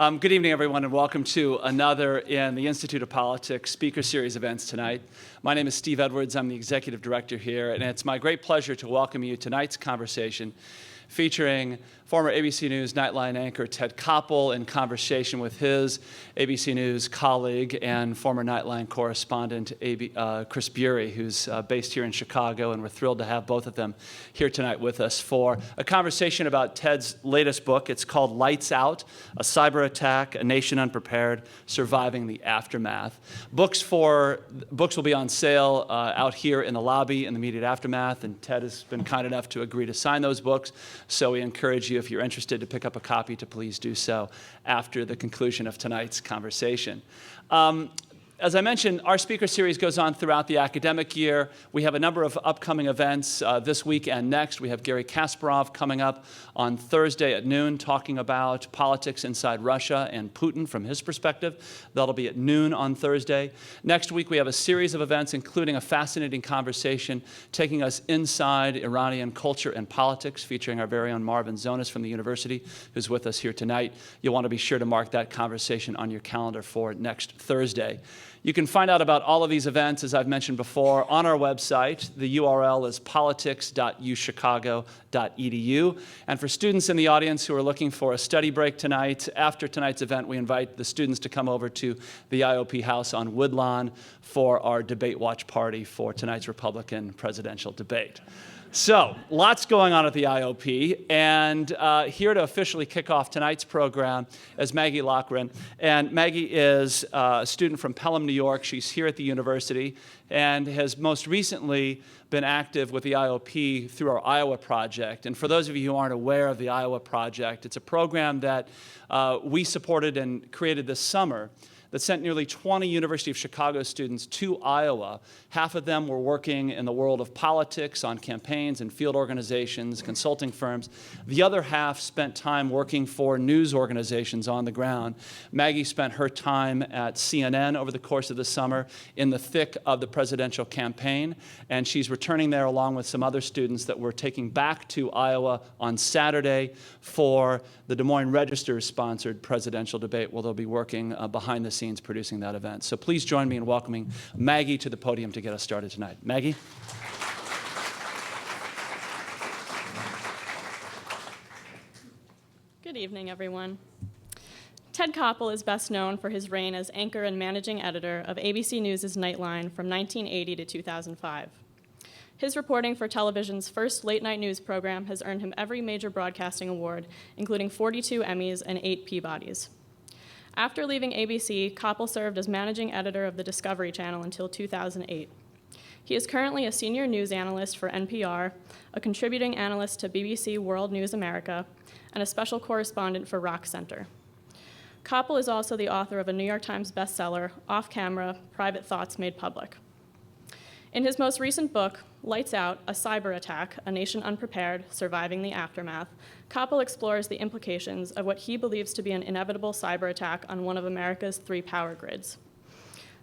Good evening, everyone, and welcome to another in the Institute of Politics Speaker Series events tonight. My name is Steve Edwards. I'm the Executive Director here, and it's my great pleasure to welcome you to tonight's conversation featuring former ABC News Nightline anchor Ted Koppel in conversation with his ABC News colleague and former Nightline correspondent Chris Bury, who's based here in Chicago, and we're thrilled to have both of them here tonight with us for a conversation about Ted's latest book. It's called Lights Out, A Cyberattack, A Nation Unprepared, Surviving the Aftermath. Books will be on sale out here in the lobby in the immediate aftermath, and Ted has been kind enough to agree to sign those books, so we encourage you, if you're interested, to pick up a copy, to please do so after the conclusion of tonight's conversation. As I mentioned, our speaker series goes on throughout the academic year. We have a number of upcoming events this week and next. We have Gary Kasparov coming up on Thursday at noon talking about politics inside Russia and Putin from his perspective. That'll be at noon on Thursday. Next week, we have a series of events, including a fascinating conversation taking us inside Iranian culture and politics, featuring our very own Marvin Zonas from the university, who's with us here tonight. You'll want to be sure to mark that conversation on your calendar for next Thursday. You can find out about all of these events, as I've mentioned before, on our website. The URL is politics.uchicago.edu. And for students in the audience who are looking for a study break tonight, after tonight's event, we invite the students to come over to the IOP House on Woodlawn for our debate watch party for tonight's Republican presidential debate. So, lots going on at the IOP, and here to officially kick off tonight's program is Maggie Loughran. And Maggie is a student from Pelham, New York. She's here at the university and has most recently been active with the IOP through our Iowa project. And for those of you who aren't aware of the Iowa project, it's a program that we supported and created this summer that sent nearly 20 University of Chicago students to Iowa. Half of them were working in the world of politics on campaigns and field organizations, consulting firms. The other half spent time working for news organizations on the ground. Maggie spent her time at CNN over the course of the summer in the thick of the presidential campaign, and she's returning there along with some other students that we're taking back to Iowa on Saturday for the Des Moines Register-sponsored presidential debate, where they'll be working behind the scenes producing that event. So please join me in welcoming Maggie to the podium to get us started tonight. Maggie? Good evening, everyone. Ted Koppel is best known for his reign as anchor and managing editor of ABC News Nightline from 1980 to 2005. His reporting for television's first late-night news program has earned him every major broadcasting award, including 42 Emmys and 8 Peabodys. After leaving ABC, Koppel served as managing editor of the Discovery Channel until 2008. He is currently a senior news analyst for NPR, a contributing analyst to BBC World News America, and a special correspondent for Rock Center. Koppel is also the author of a New York Times bestseller, Off Camera, Private Thoughts Made Public. In his most recent book, Lights Out, A Cyberattack, A Nation Unprepared, Surviving the Aftermath, Koppel explores the implications of what he believes to be an inevitable cyber attack on one of America's 3 power grids.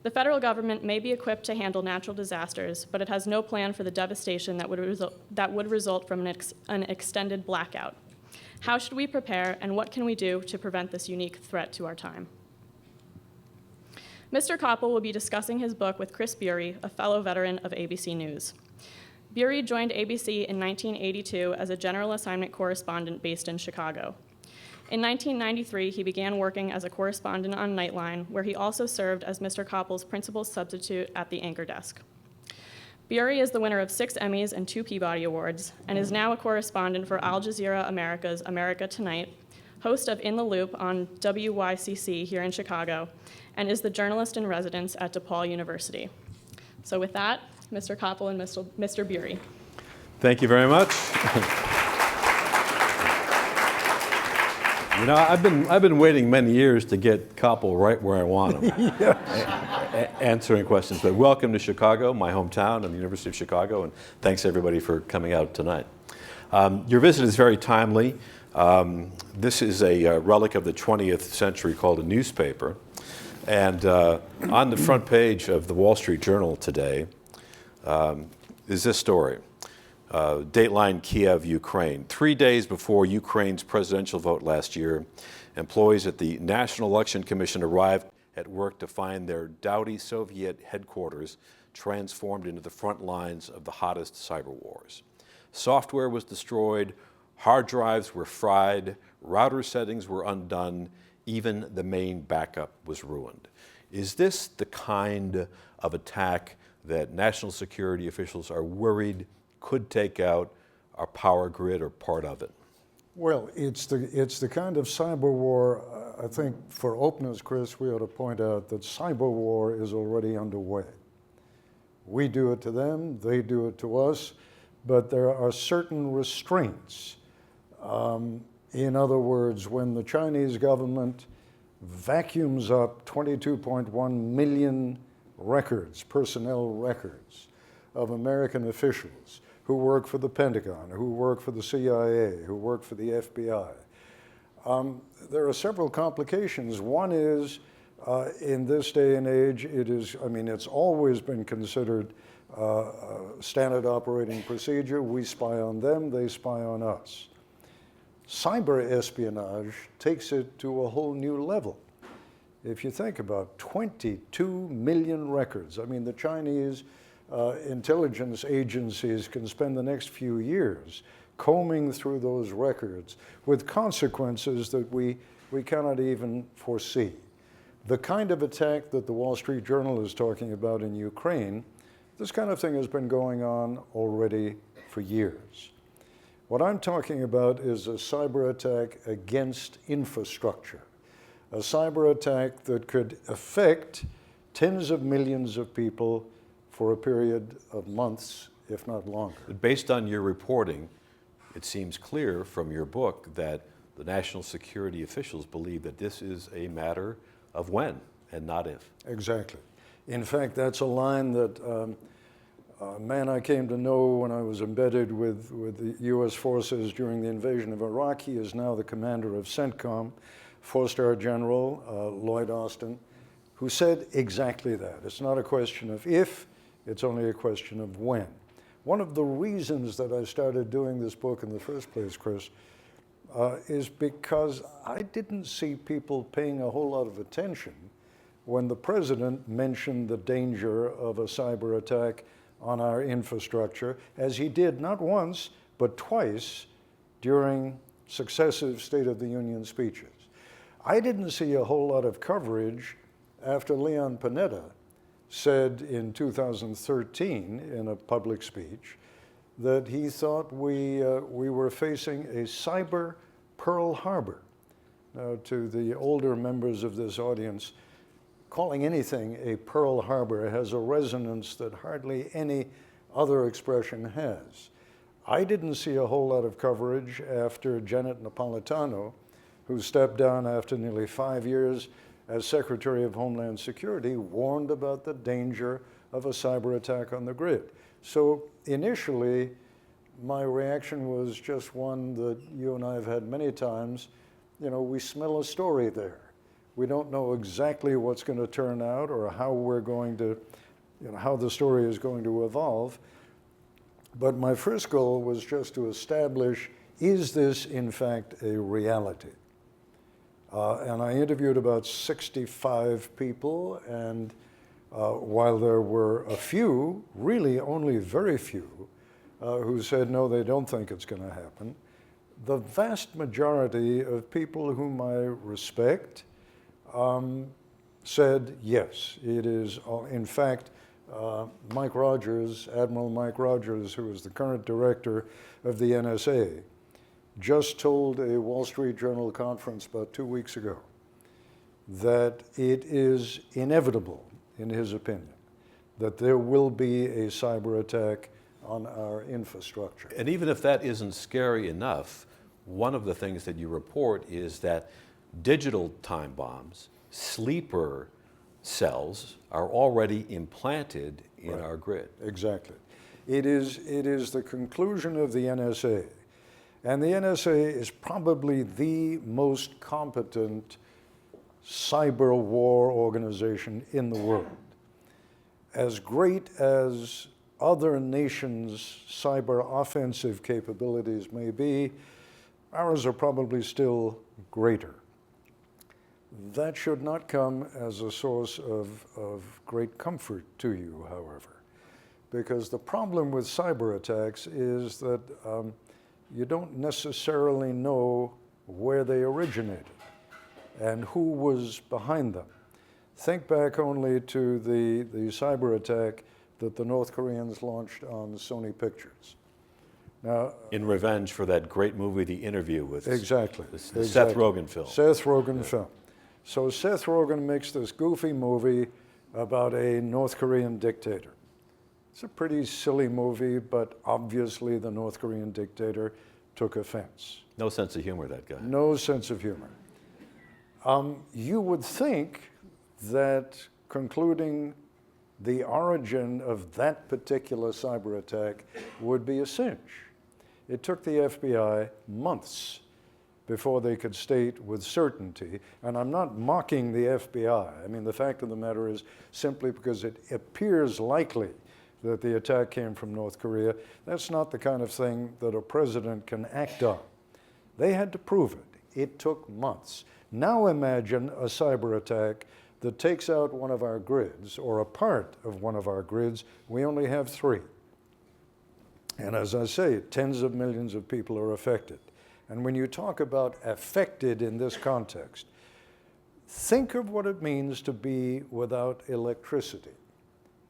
The federal government may be equipped to handle natural disasters, but it has no plan for the devastation that would result from an extended blackout. How should we prepare, and what can we do to prevent this unique threat to our time? Mr. Koppel will be discussing his book with Chris Bury, a fellow veteran of ABC News. Bury joined ABC in 1982 as a general assignment correspondent based in Chicago. In 1993, he began working as a correspondent on Nightline, where he also served as Mr. Koppel's principal substitute at the anchor desk. Bury is the winner of 6 Emmys and 2 Peabody Awards, and is now a correspondent for Al Jazeera America's America Tonight, host of In the Loop on WYCC here in Chicago, and is the journalist in residence at DePaul University. So with that, Mr. Koppel and Mr. Bury. Thank you very much. You know, I've been waiting many years to get Koppel right where I want him, answering questions. But welcome to Chicago, my hometown, and the University of Chicago, and thanks everybody for coming out tonight. Your visit is very timely. This is a relic of the 20th century called a newspaper. And on the front page of the Wall Street Journal today is this story. Dateline Kiev, Ukraine. 3 days before Ukraine's presidential vote last year, employees at the National Election Commission arrived at work to find their dowdy Soviet headquarters transformed into the front lines of the hottest cyber wars. Software was destroyed, hard drives were fried, router settings were undone, even the main backup was ruined. Is this the kind of attack that national security officials are worried could take out our power grid or part of it? Well, it's the kind of cyber war, I think for openness, Chris, we ought to point out that cyber war is already underway. We do it to them, they do it to us, but there are certain restraints. In other words, when the Chinese government vacuums up 22.1 million records, personnel records, of American officials who work for the Pentagon, who work for the CIA, who work for the FBI. There are several complications. One is, in this day and age, it's always been considered standard operating procedure. We spy on them, they spy on us. Cyber espionage takes it to a whole new level. If you think about 22 million records, the Chinese intelligence agencies can spend the next few years combing through those records with consequences that we cannot even foresee. The kind of attack that the Wall Street Journal is talking about in Ukraine, this kind of thing has been going on already for years. What I'm talking about is a cyber attack against infrastructure, a cyber attack that could affect tens of millions of people for a period of months, if not longer. Based on your reporting, it seems clear from your book that the national security officials believe that this is a matter of when and not if. Exactly. In fact, that's a line that a man I came to know when I was embedded with the U.S. forces during the invasion of Iraq. He is now the commander of CENTCOM, four-star General Lloyd Austin, who said exactly that. It's not a question of if, it's only a question of when. One of the reasons that I started doing this book in the first place, Chris, is because I didn't see people paying a whole lot of attention when the president mentioned the danger of a cyber attack on our infrastructure, as he did not once, but twice during successive State of the Union speeches. I didn't see a whole lot of coverage after Leon Panetta said in 2013 in a public speech that he thought we were facing a cyber Pearl Harbor. Now, to the older members of this audience, calling anything a Pearl Harbor has a resonance that hardly any other expression has. I didn't see a whole lot of coverage after Janet Napolitano, who stepped down after nearly 5 years as Secretary of Homeland Security, warned about the danger of a cyber attack on the grid. So initially, my reaction was just one that you and I have had many times. We smell a story there. We don't know exactly what's going to turn out or how we're going to, how the story is going to evolve. But my first goal was just to establish, is this in fact a reality? And I interviewed about 65 people, and while there were a few, really only very few, who said no, they don't think it's going to happen, the vast majority of people whom I respect said yes, it is. In fact, Mike Rogers, Admiral Mike Rogers, who is the current director of the NSA, just told a Wall Street Journal conference about 2 weeks ago that it is inevitable, in his opinion, that there will be a cyber attack on our infrastructure. And even if that isn't scary enough, one of the things that you report is that digital time bombs, sleeper cells, are already implanted in our grid. Exactly. It is the conclusion of the NSA. And the NSA is probably the most competent cyber war organization in the world. As great as other nations' cyber offensive capabilities may be, ours are probably still greater. That should not come as a source of great comfort to you, however, because the problem with cyber attacks is that you don't necessarily know where they originated and who was behind them. Think back only to the cyber attack that the North Koreans launched on Sony Pictures. Now, In revenge for that great movie, The Interview, with exactly. the Seth Rogen film. Seth Rogen film. So Seth Rogen makes this goofy movie about a North Korean dictator. It's a pretty silly movie, but obviously the North Korean dictator took offense. No sense of humor, that guy. No sense of humor. You would think that concluding the origin of that particular cyber attack would be a cinch. It took the FBI months before they could state with certainty, and I'm not mocking the FBI. I mean, the fact of the matter is simply because it appears likely that the attack came from North Korea, that's not the kind of thing that a president can act on. They had to prove it. It took months. Now imagine a cyber attack that takes out one of our grids, or a part of one of our grids. We only have 3. And as I say, tens of millions of people are affected. And when you talk about affected in this context, think of what it means to be without electricity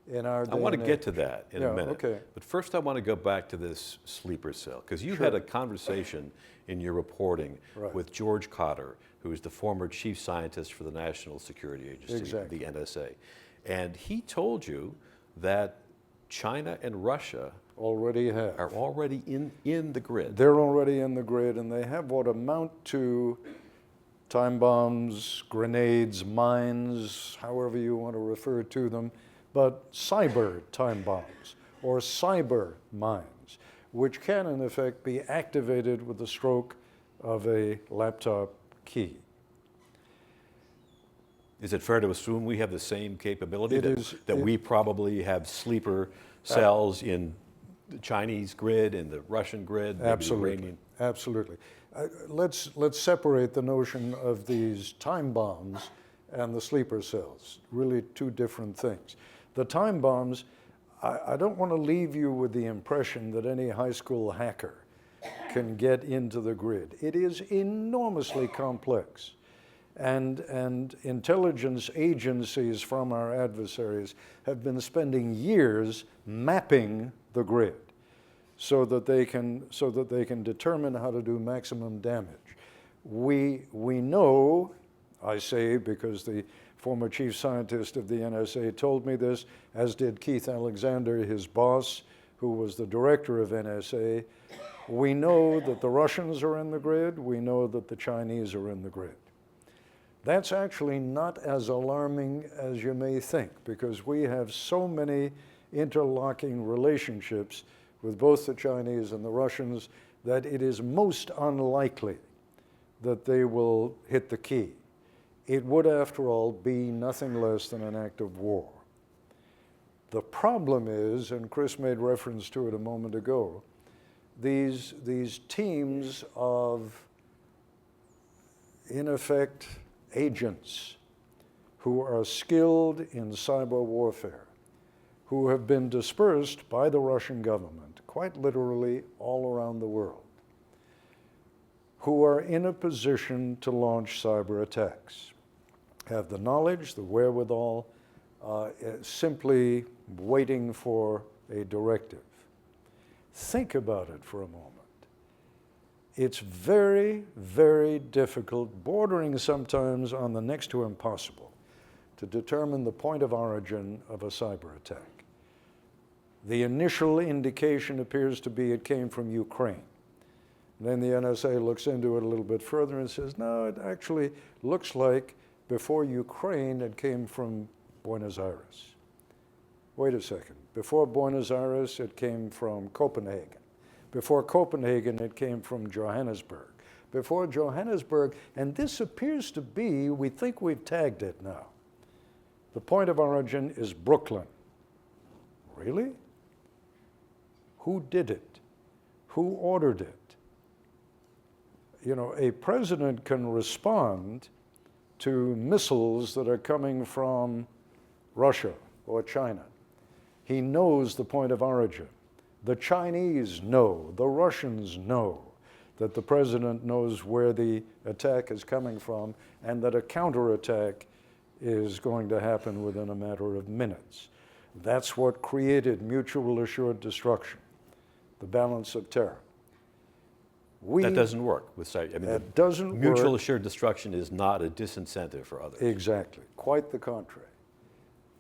in our day I want to and get age. to that in Yeah, a minute. okay. But first I want to go back to this sleeper cell, because you Sure. had a conversation in your reporting Right. with George Cotter, who is the former chief scientist for the National Security Agency, Exactly. the NSA. And he told you that China and Russia Already have. are already in the grid. They're already in the grid, and they have what amount to time bombs, grenades, mines, however you want to refer to them, but cyber time bombs or cyber mines, which can in effect be activated with the stroke of a laptop key. Is it fair to assume we have the same capability? It that, is- that it- we probably have sleeper cells in the Chinese grid, in the Russian grid, maybe Absolutely, Iranian? absolutely. Let's separate the notion of these time bombs and the sleeper cells. Really, two different things. The time bombs, I don't want to leave you with the impression that any high school hacker can get into the grid. It is enormously complex. And intelligence agencies from our adversaries have been spending years mapping the grid so that they can determine how to do maximum damage. We know, I say because the former chief scientist of the NSA told me this, as did Keith Alexander, his boss, who was the director of NSA. We know that the Russians are in the grid. We know that the Chinese are in the grid. That's actually not as alarming as you may think, because we have so many interlocking relationships with both the Chinese and the Russians that it is most unlikely that they will hit the key. It would, after all, be nothing less than an act of war. The problem is, and Chris made reference to it a moment ago, these teams of, in effect, agents who are skilled in cyber warfare, who have been dispersed by the Russian government, quite literally all around the world, who are in a position to launch cyber attacks, have the knowledge, the wherewithal, simply waiting for a directive. Think about it for a moment. It's very, very difficult, bordering sometimes on the next to impossible, to determine the point of origin of a cyber attack. The initial indication appears to be it came from Ukraine. Then the NSA looks into it a little bit further and says, no, it actually looks like before Ukraine it came from Buenos Aires. Wait a second. Before Buenos Aires it came from Copenhagen. Before Copenhagen, it came from Johannesburg. Before Johannesburg, and this appears to be, we think we've tagged it now. The point of origin is Brooklyn. Really? Who did it? Who ordered it? You know, a president can respond to missiles that are coming from Russia or China. He knows the point of origin. The Chinese know, the Russians know that the president knows where the attack is coming from and that a counterattack is going to happen within a matter of minutes. That's what created mutual assured destruction, the balance of terror. That doesn't work with cyber. I mean, that doesn't work. Mutual assured destruction is not a disincentive for others. Exactly, quite the contrary.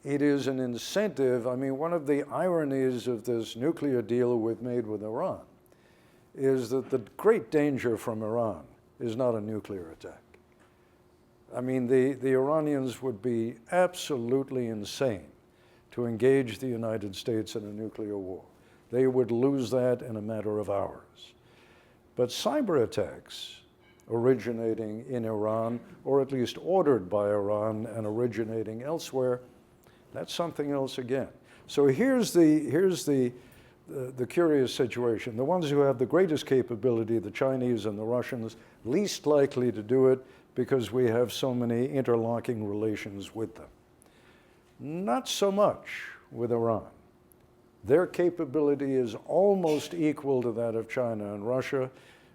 It is an incentive. I mean, one of the ironies of this nuclear deal we've made with Iran is that the great danger from Iran is not a nuclear attack. I mean, the Iranians would be absolutely insane to engage the United States in a nuclear war. They would lose that in a matter of hours. But cyber attacks originating in Iran, or at least ordered by Iran and originating elsewhere, that's something else again. So here's the curious situation. The ones who have the greatest capability, the Chinese and the Russians, least likely to do it because we have so many interlocking relations with them. Not so much with Iran. Their capability is almost equal to that of China and Russia.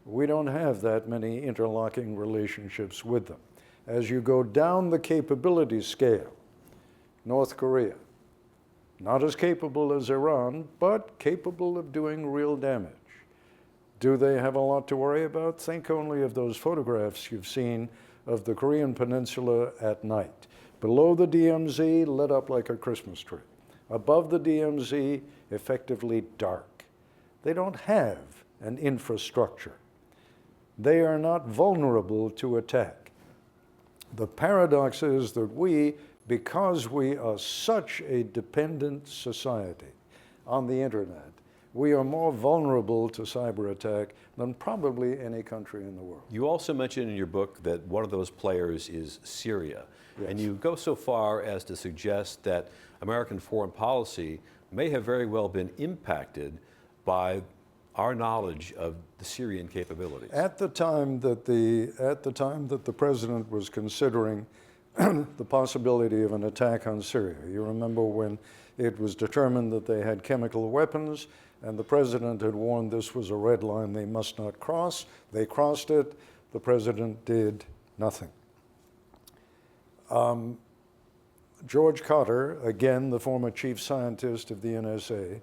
We don't have that many interlocking relationships with them. As you go down the capability scale, North Korea, not as capable as Iran, but capable of doing real damage. Do they have a lot to worry about? Think only of those photographs you've seen of the Korean Peninsula at night. Below the DMZ, lit up like a Christmas tree. Above the DMZ, effectively dark. They don't have an infrastructure. They are not vulnerable to attack. The paradox is that we, because we are such a dependent society on the internet, we are more vulnerable to cyber attack than probably any country in the world. You also mentioned in your book that one of those players is Syria. Yes. And you go so far as to suggest that American foreign policy may have very well been impacted by our knowledge of the Syrian capabilities. At the time that the president was considering the possibility of an attack on Syria, you remember when it was determined that they had chemical weapons, and the president had warned this was a red line they must not cross. They crossed it. The president did nothing. George Cotter, again, the former chief scientist of the NSA,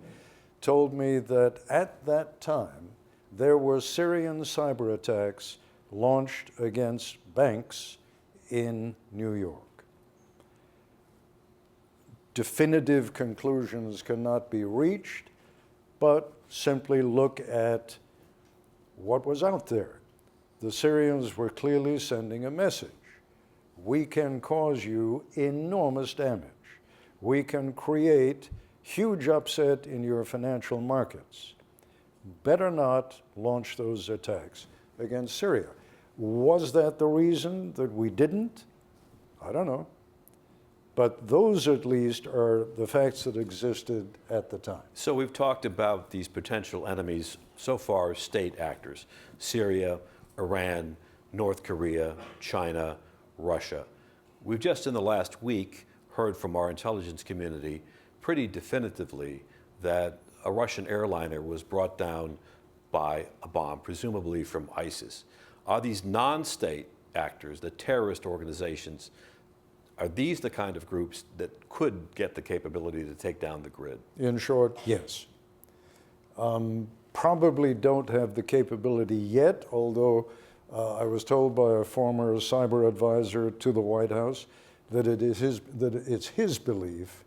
told me that at that time, there were Syrian cyber attacks launched against banks in New York. Definitive conclusions cannot be reached, but simply look at what was out there. The Syrians were clearly sending a message. We can cause you enormous damage. We can create huge upset in your financial markets. Better not launch those attacks against Syria. Was that the reason that we didn't? I don't know. But those, at least, are the facts that existed at the time. So we've talked about these potential enemies, so far state actors: Syria, Iran, North Korea, China, Russia. We've just in the last week heard from our intelligence community pretty definitively that a Russian airliner was brought down by a bomb, presumably from ISIS. Are these non-state actors, the terrorist organizations, are these the kind of groups that could get the capability to take down the grid? In short, yes. Probably don't have the capability yet, although I was told by a former cyber advisor to the White House that it's his belief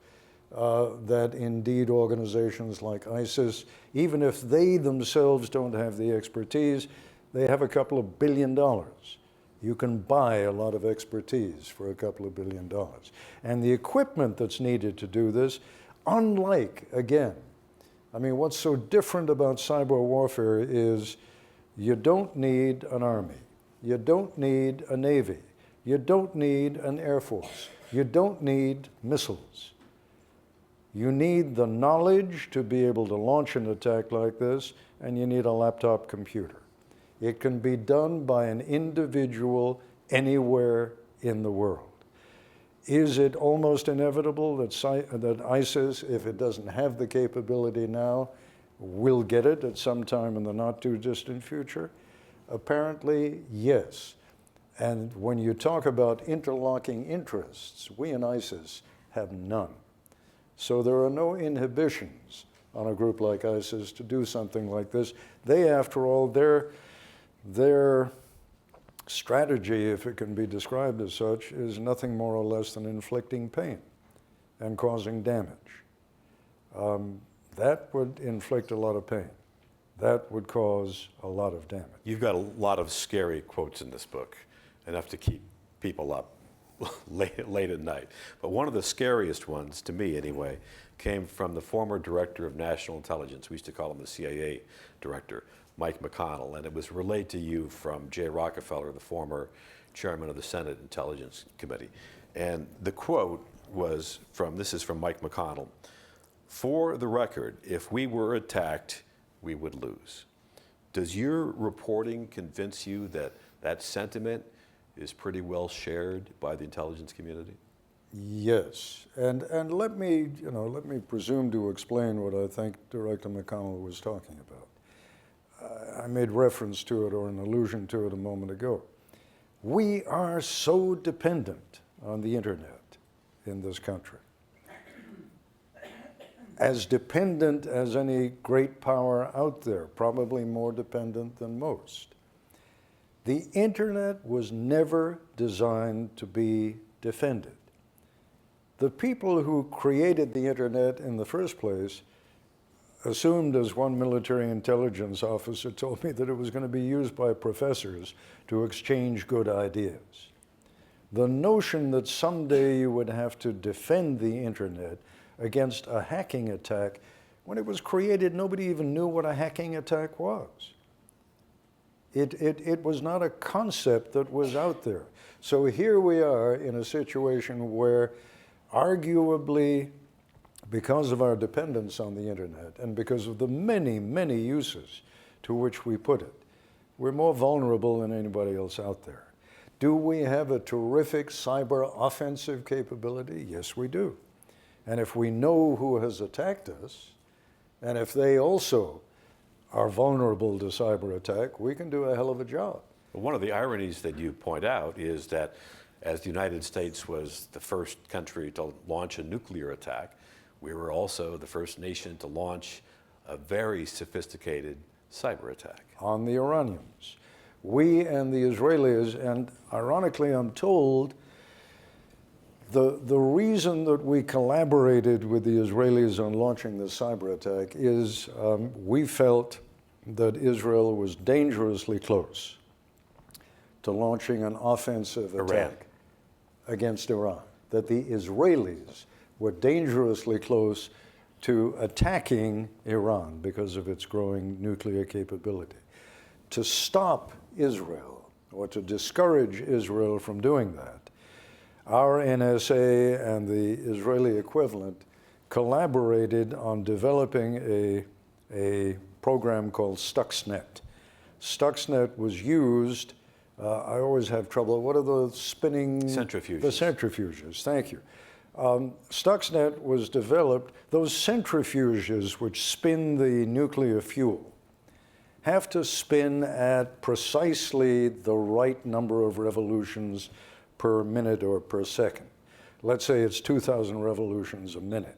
that indeed organizations like ISIS, even if they themselves don't have the expertise, they have a couple of $1 billion. You can buy a lot of expertise for a couple of $1 billion. And the equipment that's needed to do this, unlike, again, I mean, what's so different about cyber warfare is you don't need an army. You don't need a navy. You don't need an air force. You don't need missiles. You need the knowledge to be able to launch an attack like this, and you need a laptop computer. It can be done by an individual anywhere in the world. Is it almost inevitable that ISIS, if it doesn't have the capability now, will get it at some time in the not too distant future? Apparently, yes. And when you talk about interlocking interests, we in ISIS have none. So there are no inhibitions on a group like ISIS to do something like this. They, after all, their strategy, if it can be described as such, is nothing more or less than inflicting pain and causing damage. That would inflict a lot of pain. That would cause a lot of damage. You've got a lot of scary quotes in this book, enough to keep people up late at night. But one of the scariest ones, to me anyway, came from the former director of national intelligence. We used to call him the CIA director, Mike McConnell, and it was relayed to you from Jay Rockefeller, the former chairman of the Senate Intelligence Committee. And the quote was this is from Mike McConnell: "For the record, if we were attacked, we would lose." Does your reporting convince you that that sentiment is pretty well shared by the intelligence community? Yes, and let me presume to explain what I think Director McConnell was talking about. I made reference to it, or an allusion to it, a moment ago. We are so dependent on the internet in this country, as dependent as any great power out there, probably more dependent than most. The internet was never designed to be defended. The people who created the internet in the first place assumed, as one military intelligence officer told me, that it was going to be used by professors to exchange good ideas. The notion that someday you would have to defend the internet against a hacking attack, when it was created, nobody even knew what a hacking attack was. It was not a concept that was out there. So here we are in a situation where, arguably, because of our dependence on the internet and because of the many, many uses to which we put it, we're more vulnerable than anybody else out there. Do we have a terrific cyber offensive capability? Yes, we do. And if we know who has attacked us, and if they also are vulnerable to cyber attack, we can do a hell of a job. One of the ironies that you point out is that as the United States was the first country to launch a nuclear attack, we were also the first nation to launch a very sophisticated cyber attack. On the Iranians. We and the Israelis, and ironically, I'm told, the reason that we collaborated with the Israelis on launching the cyber attack is we felt that Israel was dangerously close to launching an offensive attack against Iran, that the Israelis were dangerously close to attacking Iran because of its growing nuclear capability. To stop Israel, or to discourage Israel from doing that, our NSA and the Israeli equivalent collaborated on developing a program called Stuxnet. Stuxnet was used, I always have trouble, what are the spinning? Centrifuges. The centrifuges, thank you. Stuxnet was developed, those centrifuges which spin the nuclear fuel have to spin at precisely the right number of revolutions per minute or per second. Let's say it's 2,000 revolutions a minute.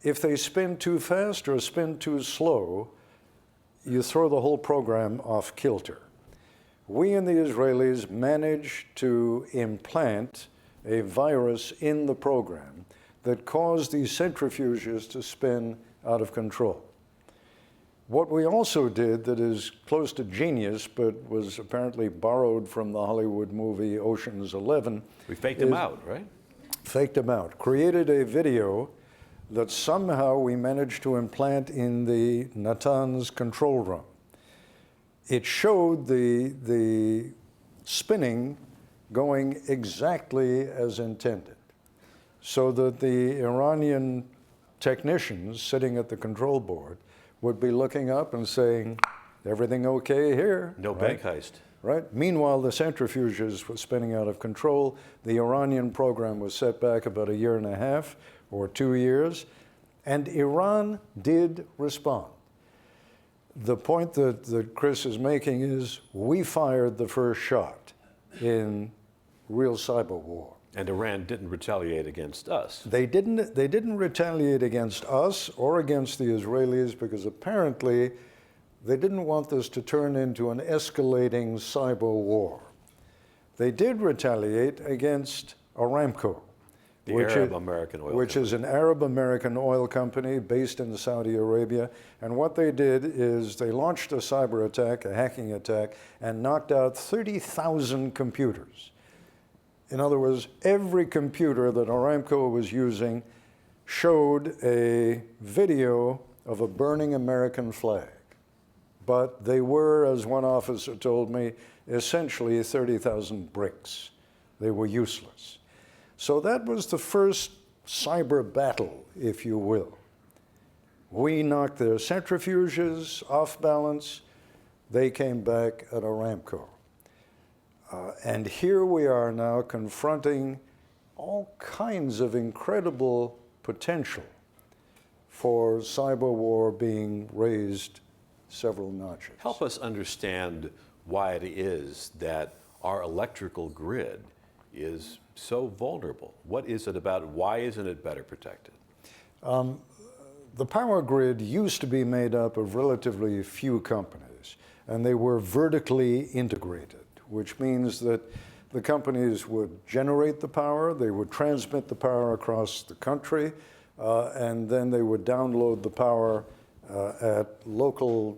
If they spin too fast or spin too slow, you throw the whole program off kilter. We and the Israelis managed to implant a virus in the program that caused these centrifuges to spin out of control. What we also did that is close to genius, but was apparently borrowed from the Hollywood movie Ocean's 11. We faked them out, right? Faked them out. Created a video that somehow we managed to implant in the Natanz control room. It showed the spinning going exactly as intended, so that the Iranian technicians sitting at the control board would be looking up and saying, everything okay here? No bank heist. Right? Meanwhile, the centrifuges were spinning out of control. The Iranian program was set back about 1.5 years or 2 years, and Iran did respond. The point that Chris is making is we fired the first shot in real cyber war. And Iran didn't retaliate against us. They didn't retaliate against us or against the Israelis because apparently they didn't want this to turn into an escalating cyber war. They did retaliate against Aramco, which is an Arab-American oil company based in Saudi Arabia. And what they did is they launched a cyber attack, a hacking attack, and knocked out 30,000 computers. In other words, every computer that Aramco was using showed a video of a burning American flag. But they were, as one officer told me, essentially 30,000 bricks. They were useless. So that was the first cyber battle, if you will. We knocked their centrifuges off balance. They came back at Aramco. And here we are now confronting all kinds of incredible potential for cyber war being raised several notches. Help us understand why it is that our electrical grid is so vulnerable. What is it about? Why isn't it better protected? The power grid used to be made up of relatively few companies, and they were vertically integrated, which means that the companies would generate the power, they would transmit the power across the country, and then they would download the power at local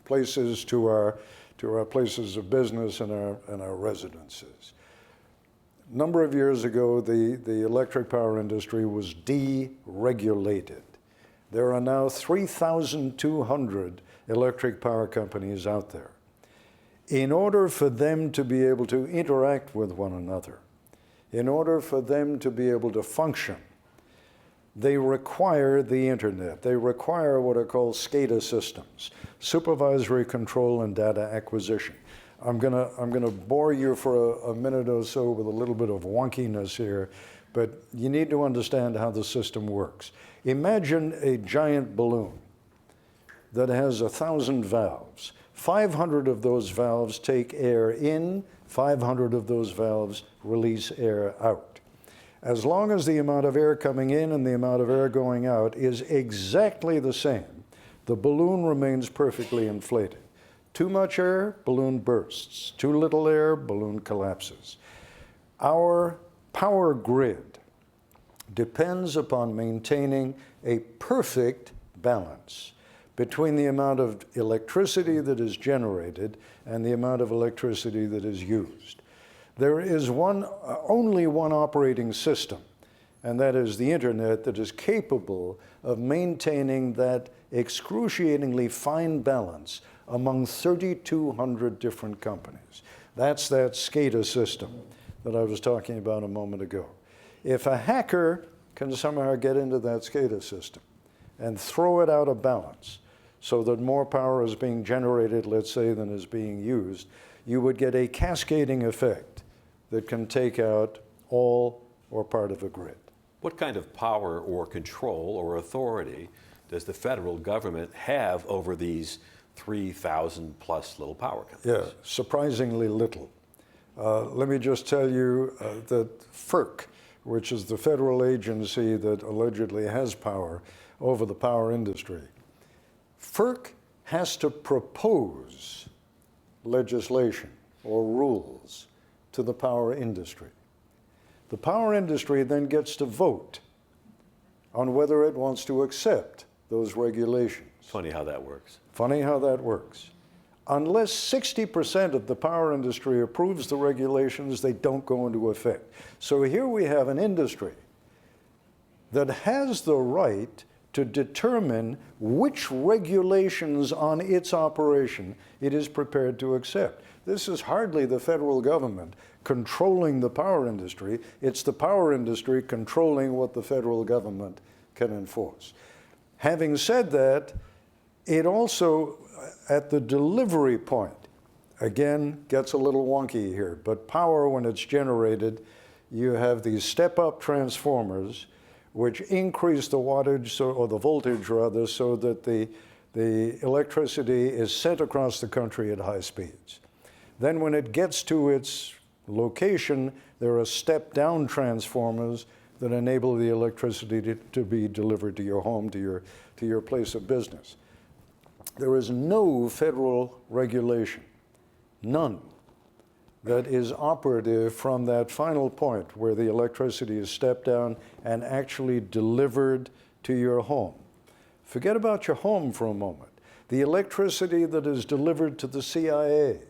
places to our places of business and our residences. A number of years ago, the electric power industry was deregulated. There are now 3,200 electric power companies out there. In order for them to be able to interact with one another, in order for them to be able to function, they require the internet. They require what are called SCADA systems, supervisory control and data acquisition. I'm gonna bore you for a minute or so with a little bit of wonkiness here, but you need to understand how the system works. Imagine a giant balloon that has 1,000 valves. 500 of those valves take air in, 500 of those valves release air out. As long as the amount of air coming in and the amount of air going out is exactly the same, the balloon remains perfectly inflated. Too much air, balloon bursts. Too little air, balloon collapses. Our power grid depends upon maintaining a perfect balance between the amount of electricity that is generated and the amount of electricity that is used. There is only one operating system, and that is the internet, that is capable of maintaining that excruciatingly fine balance among 3,200 different companies. That's that SCADA system that I was talking about a moment ago. If a hacker can somehow get into that SCADA system and throw it out of balance so that more power is being generated, let's say, than is being used, you would get a cascading effect that can take out all or part of a grid. What kind of power or control or authority does the federal government have over these 3,000 plus little power companies? Yeah, surprisingly little. Let me just tell you that FERC, which is the federal agency that allegedly has power over the power industry, FERC has to propose legislation or rules to the power industry. The power industry then gets to vote on whether it wants to accept those regulations. Funny how that works. Funny how that works. Unless 60% of the power industry approves the regulations, they don't go into effect. So here we have an industry that has the right to determine which regulations on its operation it is prepared to accept. This is hardly the federal government controlling the power industry. It's the power industry controlling what the federal government can enforce. Having said that, it also, at the delivery point, again, gets a little wonky here, but power, when it's generated, you have these step-up transformers which increase the wattage, or the voltage rather, so that the electricity is sent across the country at high speeds. Then when it gets to its location, there are step-down transformers that enable the electricity to be delivered to your home, to your place of business. There is no federal regulation, none, that is operative from that final point where the electricity is stepped down and actually delivered to your home. Forget about your home for a moment. The electricity that is delivered to the CIA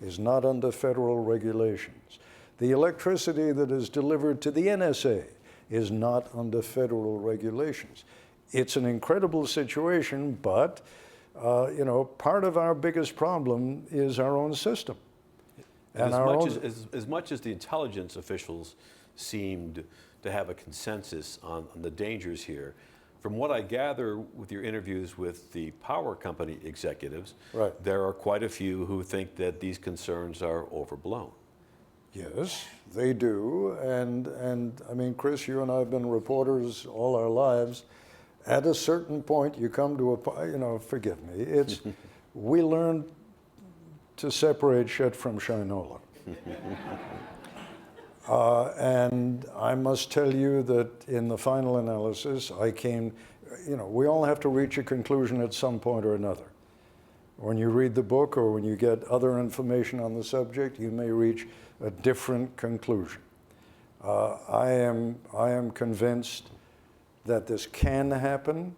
is not under federal regulations. The electricity that is delivered to the NSA is not under federal regulations. It's an incredible situation, but part of our biggest problem is our own system. And as much as the intelligence officials seemed to have a consensus on the dangers here, from what I gather with your interviews with the power company executives, right, there are quite a few who think that these concerns are overblown. Yes, they do. And I mean, Chris, you and I have been reporters all our lives. At a certain point, you come to forgive me, it's, we learn to separate shit from shinola. And I must tell you that in the final analysis, I came, we all have to reach a conclusion at some point or another. When you read the book or when you get other information on the subject, you may reach a different conclusion. I am convinced that this can happen,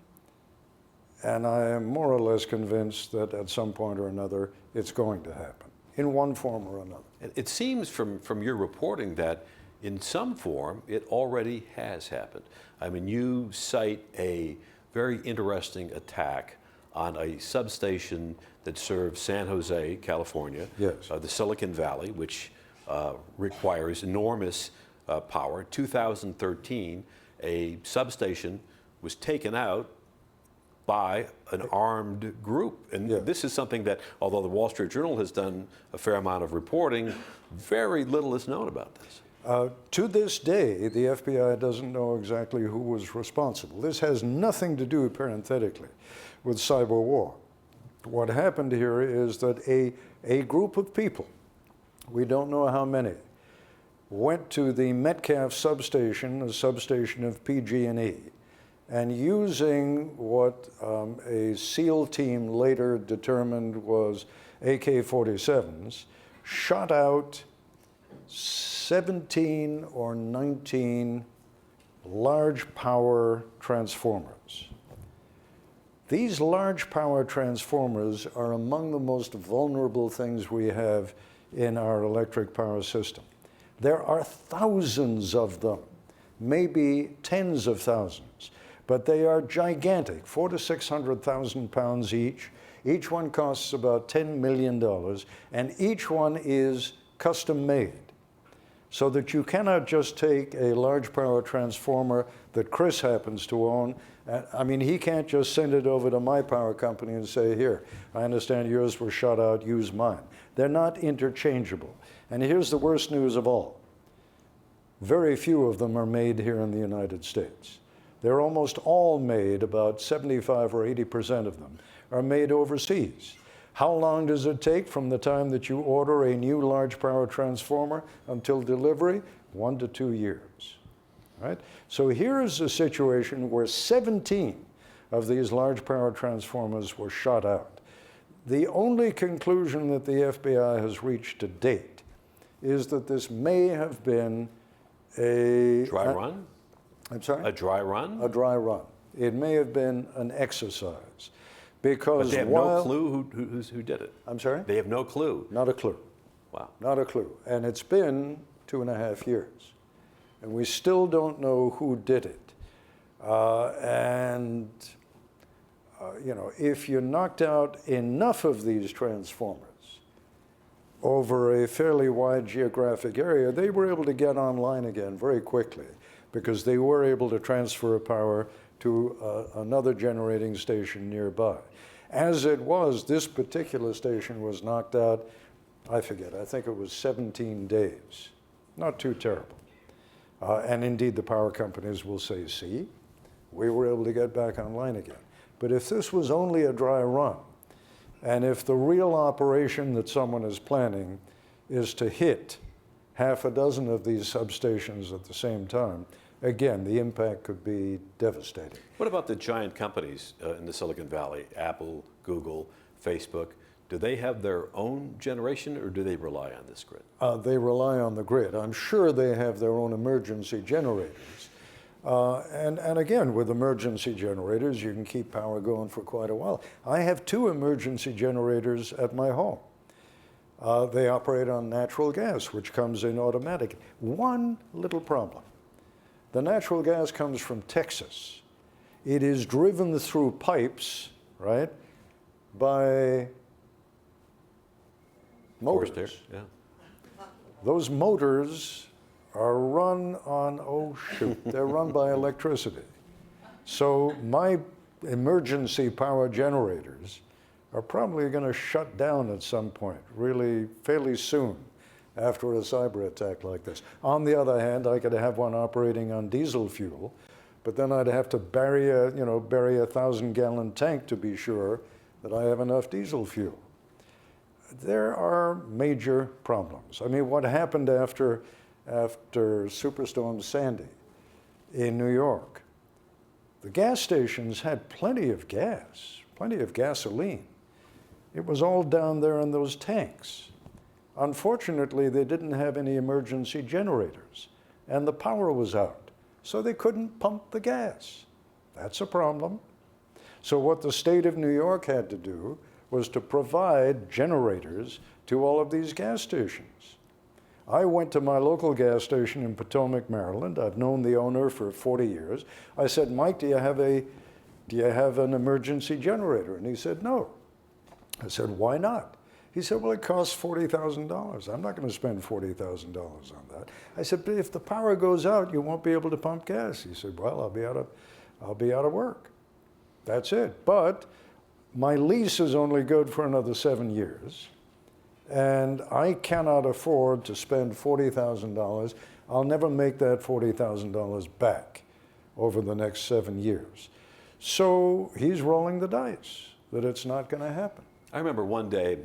and I am more or less convinced that at some point or another it's going to happen, in one form or another. It seems from your reporting that in some form it already has happened. I mean, you cite a very interesting attack on a substation that serves San Jose, California, yes, the Silicon Valley, which requires enormous power. 2013, a substation was taken out by an armed group. And yeah, this is something that, although the Wall Street Journal has done a fair amount of reporting, very little is known about this. To this day, the FBI doesn't know exactly who was responsible. This has nothing to do, parenthetically, with cyber war. What happened here is that a group of people, we don't know how many, went to the Metcalf substation, a substation of PG&E, and using what a SEAL team later determined was AK-47s, shot out 17 or 19 large power transformers. These large power transformers are among the most vulnerable things we have in our electric power system. There are thousands of them, maybe tens of thousands, but they are gigantic, 400,000 to 600,000 pounds each. Each one costs about $10 million, and each one is custom made, so that you cannot just take a large power transformer that Chris happens to own. I mean, he can't just send it over to my power company and say, here, I understand yours were shot out, use mine. They're not interchangeable. And here's the worst news of all. Very few of them are made here in the United States. They're almost all made, about 75 or 80% of them, are made overseas. How long does it take from the time that you order a new large power transformer until delivery? 1 to 2 years, right? So here is a situation where 17 of these large power transformers were shot out. The only conclusion that the FBI has reached to date is that this may have been a... Dry run? I'm sorry? A dry run? A dry run. It may have been an exercise. Because but they have no clue who did it. I'm sorry? They have no clue. Not a clue. Wow. Not a clue. And it's been 2.5 years. And we still don't know who did it. If you knocked out enough of these transformers over a fairly wide geographic area, they were able to get online again very quickly, because they were able to transfer power to another generating station nearby. As it was, this particular station was knocked out, I forget, I think it was 17 days. Not too terrible. And indeed, the power companies will say, see, we were able to get back online again. But if this was only a dry run, and if the real operation that someone is planning is to hit half a dozen of these substations at the same time, again, the impact could be devastating. What about the giant companies in the Silicon Valley, Apple, Google, Facebook? Do they have their own generation, or do they rely on this grid? They rely on the grid. I'm sure they have their own emergency generators. And again, with emergency generators, you can keep power going for quite a while. I have 2 emergency generators at my home. They operate on natural gas, which comes in automatic. One little problem. The natural gas comes from Texas. It is driven through pipes, right, by motors. Yeah. Those motors are run on, oh shoot, they're run by electricity. So my emergency power generators are probably going to shut down at some point, really fairly soon after a cyber attack like this. On the other hand, I could have one operating on diesel fuel, but then I'd have to bury a 1,000-gallon tank to be sure that I have enough diesel fuel. There are major problems. I mean, what happened after Superstorm Sandy in New York? The gas stations had plenty of gas, plenty of gasoline. It was all down there in those tanks. Unfortunately, they didn't have any emergency generators, and the power was out, so they couldn't pump the gas. That's a problem. So what the state of New York had to do was to provide generators to all of these gas stations. I went to my local gas station in Potomac, Maryland. I've known the owner for 40 years. I said, Mike, do you have an emergency generator? And he said, no. I said, why not? He said, well, it costs $40,000. I'm not going to spend $40,000 on that. I said, but if the power goes out, you won't be able to pump gas. He said, well, I'll be out of work. That's it. But my lease is only good for another 7 years, and I cannot afford to spend $40,000. I'll never make that $40,000 back over the next 7 years. So he's rolling the dice that it's not going to happen. I remember one day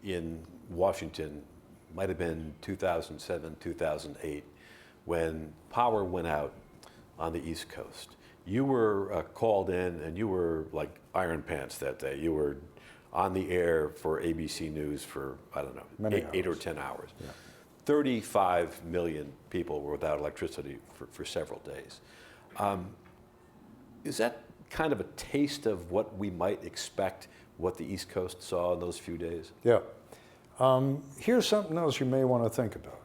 in Washington, might have been 2007, 2008, when power went out on the East Coast. You were called in, and you were like Iron Pants that day. You were on the air for ABC News for, I don't know, 8 or 10 hours. Yeah. 35 million people were without electricity for several days. Is that kind of a taste of what we might expect, what the East Coast saw in those few days? Yeah. Here's something else you may want to think about.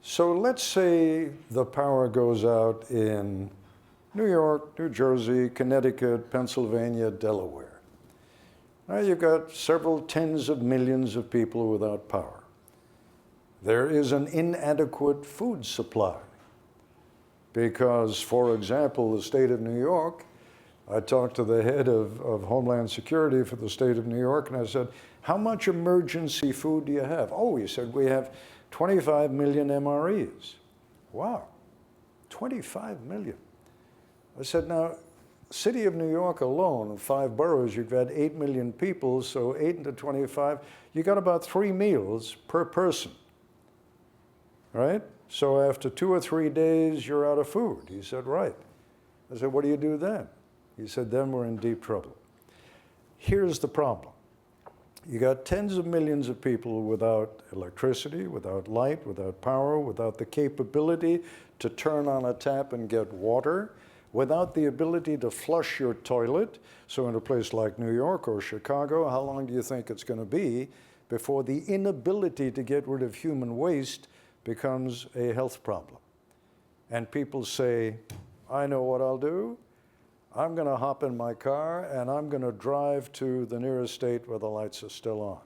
So let's say the power goes out in New York, New Jersey, Connecticut, Pennsylvania, Delaware. Now you've got several tens of millions of people without power. There is an inadequate food supply because, for example, the state of New York, I talked to the head of Homeland Security for the state of New York, and I said, how much emergency food do you have? Oh, he said, we have 25 million MREs. Wow, 25 million. I said, now, city of New York alone, 5 boroughs, you've got 8 million people, so 8 into 25, you got about 3 meals per person, right? So after 2 or 3 days, you're out of food. He said, right. I said, what do you do then? He said, then we're in deep trouble. Here's the problem. You got tens of millions of people without electricity, without light, without power, without the capability to turn on a tap and get water, without the ability to flush your toilet. So in a place like New York or Chicago, how long do you think it's going to be before the inability to get rid of human waste becomes a health problem? And people say, I know what I'll do. I'm going to hop in my car and I'm going to drive to the nearest state where the lights are still on.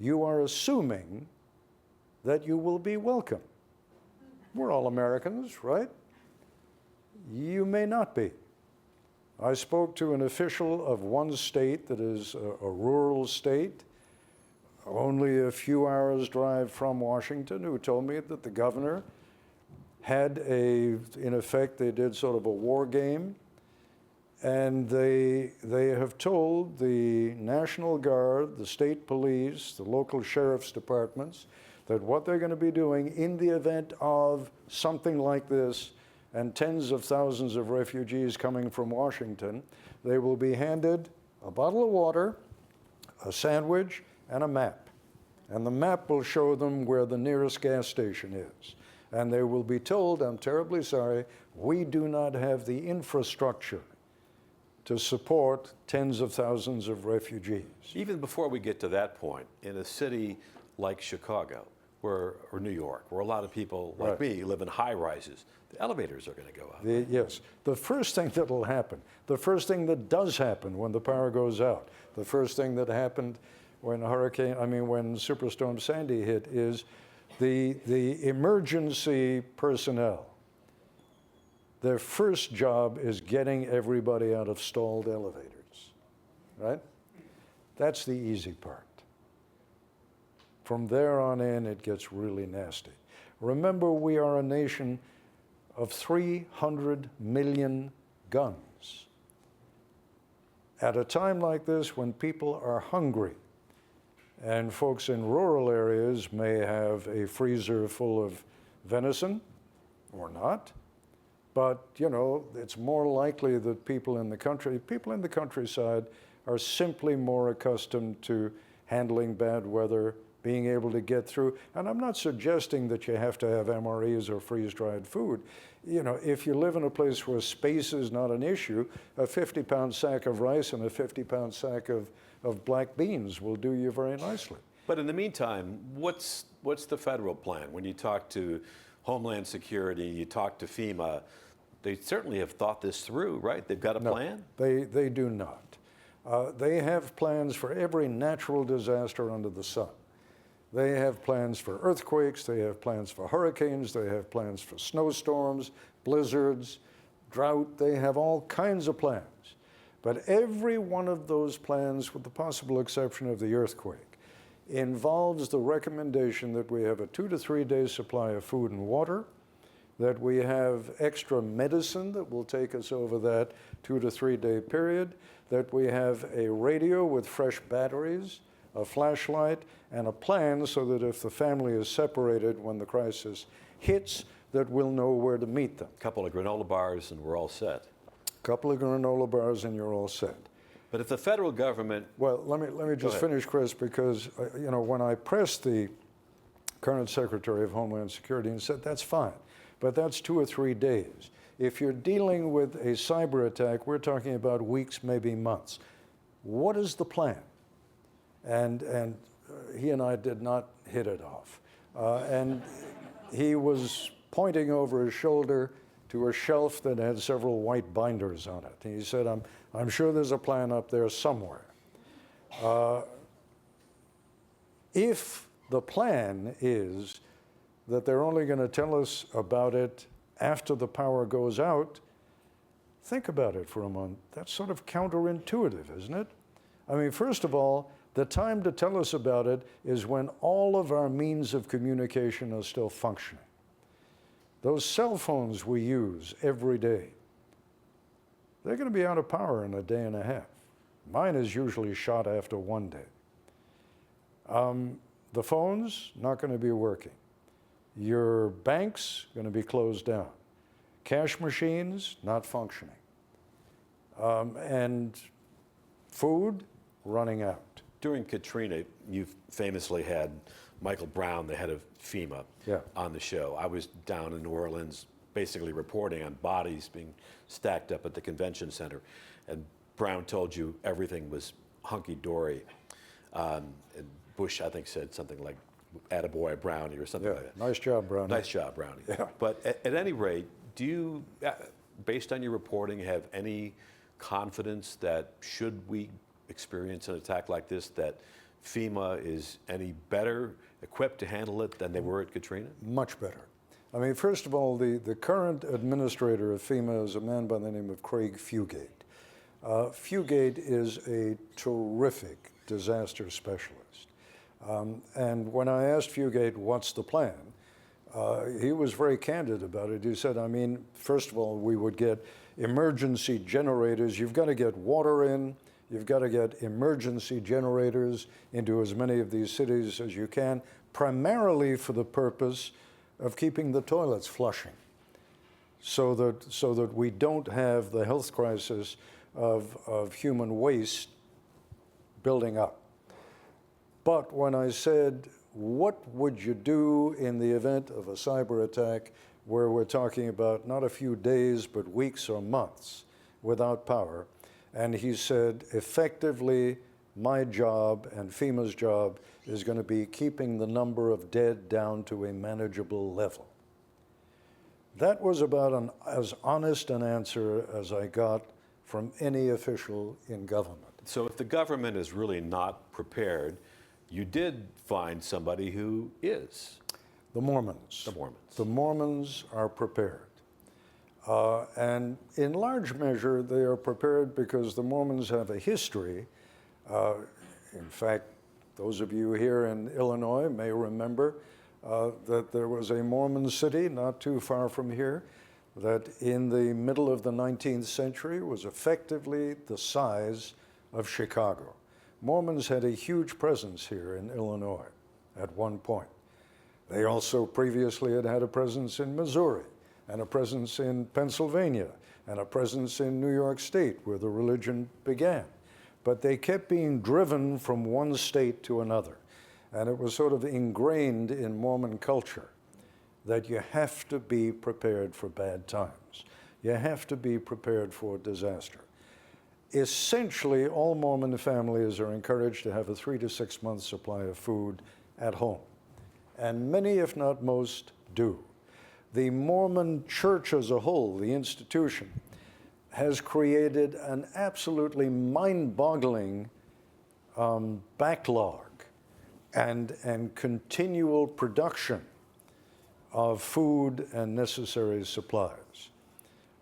You are assuming that you will be welcome. We're all Americans, right? You may not be. I spoke to an official of one state that is a rural state, only a few hours' drive from Washington, who told me that the governor had in effect, they did sort of a war game, and they have told the National Guard, the state police, the local sheriff's departments, that what they're going to be doing in the event of something like this and tens of thousands of refugees coming from Washington, they will be handed a bottle of water, a sandwich, and a map. And the map will show them where the nearest gas station is. And they will be told, I'm terribly sorry, we do not have the infrastructure to support tens of thousands of refugees. Even before we get to that point, in a city like Chicago, or New York, where a lot of people like me live in high rises, the elevators are going to go out. Yes. The first thing that will happen, the first thing that does happen when the power goes out, the first thing that happened when when Superstorm Sandy hit is the emergency personnel. Their first job is getting everybody out of stalled elevators, right? That's the easy part. From there on in, it gets really nasty. Remember, we are a nation of 300 million guns. At a time like this, when people are hungry, and folks in rural areas may have a freezer full of venison, or not, but, you know, it's more likely that people in the countryside are simply more accustomed to handling bad weather, being able to get through. And I'm not suggesting that you have to have MREs or freeze-dried food. You know, if you live in a place where space is not an issue, a 50-pound sack of rice and a 50-pound sack of black beans will do you very nicely. But in the meantime, what's the federal plan? When you talk to Homeland Security, you talk to FEMA, they certainly have thought this through, right? They've got a plan? They do not. They have plans for every natural disaster under the sun. They have plans for earthquakes, they have plans for hurricanes, they have plans for snowstorms, blizzards, drought. They have all kinds of plans. But every one of those plans, with the possible exception of the earthquake, involves the recommendation that we have a 2 to 3 day supply of food and water, that we have extra medicine that will take us over that 2 to 3 day period, that we have a radio with fresh batteries, a flashlight, and a plan so that if the family is separated when the crisis hits, that we'll know where to meet them. A couple of granola bars and we're all set. A couple of granola bars and you're all set. But if the federal government... Well, let me just finish, Chris, because you know, when I pressed the current Secretary of Homeland Security and said, that's fine, but that's 2 or 3 days. If you're dealing with a cyber attack, we're talking about weeks, maybe months. What is the plan? And he and I did not hit it off. And he was pointing over his shoulder to a shelf that had several white binders on it. And he said, I'm sure there's a plan up there somewhere. If the plan is that they're only going to tell us about it after the power goes out, think about it for a moment. That's sort of counterintuitive, isn't it? I mean, first of all, the time to tell us about it is when all of our means of communication are still functioning. Those cell phones we use every day, they're going to be out of power in a day and a half. Mine is usually shot after 1 day. The phones, not going to be working. Your banks, going to be closed down. Cash machines, not functioning. And food, running out. During Katrina, you famously had Michael Brown, the head of FEMA, on the show. I was down in New Orleans basically reporting on bodies being stacked up at the convention center. And Brown told you everything was hunky-dory. And Bush, I think, said something like, attaboy, Brownie, or something like that. Nice job, Brownie. Nice job, Brownie. Yeah. But at any rate, do you, based on your reporting, have any confidence that should we experience an attack like this, that FEMA is any better equipped to handle it than they were at Katrina? Much better. I mean, first of all, the current administrator of FEMA is a man by the name of Craig Fugate. Fugate is a terrific disaster specialist. And when I asked Fugate, what's the plan? He was very candid about it. He said, I mean, first of all, we would get emergency generators. You've got to get water in. You've got to get emergency generators into as many of these cities as you can, primarily for the purpose of keeping the toilets flushing, so that we don't have the health crisis of human waste building up. But when I said, what would you do in the event of a cyber attack where we're talking about not a few days, but weeks or months without power? And he said, effectively, my job and FEMA's job is going to be keeping the number of dead down to a manageable level. That was about as honest an answer as I got from any official in government. So if the government is really not prepared, you did find somebody who is. The Mormons. The Mormons. The Mormons are prepared. And in large measure, they are prepared because the Mormons have a history. In fact, those of you here in Illinois may remember that there was a Mormon city not too far from here that in the middle of the 19th century was effectively the size of Chicago. Mormons had a huge presence here in Illinois at one point. They also previously had a presence in Missouri, and a presence in Pennsylvania, and a presence in New York State, where the religion began. But they kept being driven from one state to another. And it was sort of ingrained in Mormon culture that you have to be prepared for bad times. You have to be prepared for disaster. Essentially, all Mormon families are encouraged to have a 3 to 6 month supply of food at home. And many, if not most, do. The Mormon church as a whole, the institution, has created an absolutely mind-boggling backlog and continual production of food and necessary supplies.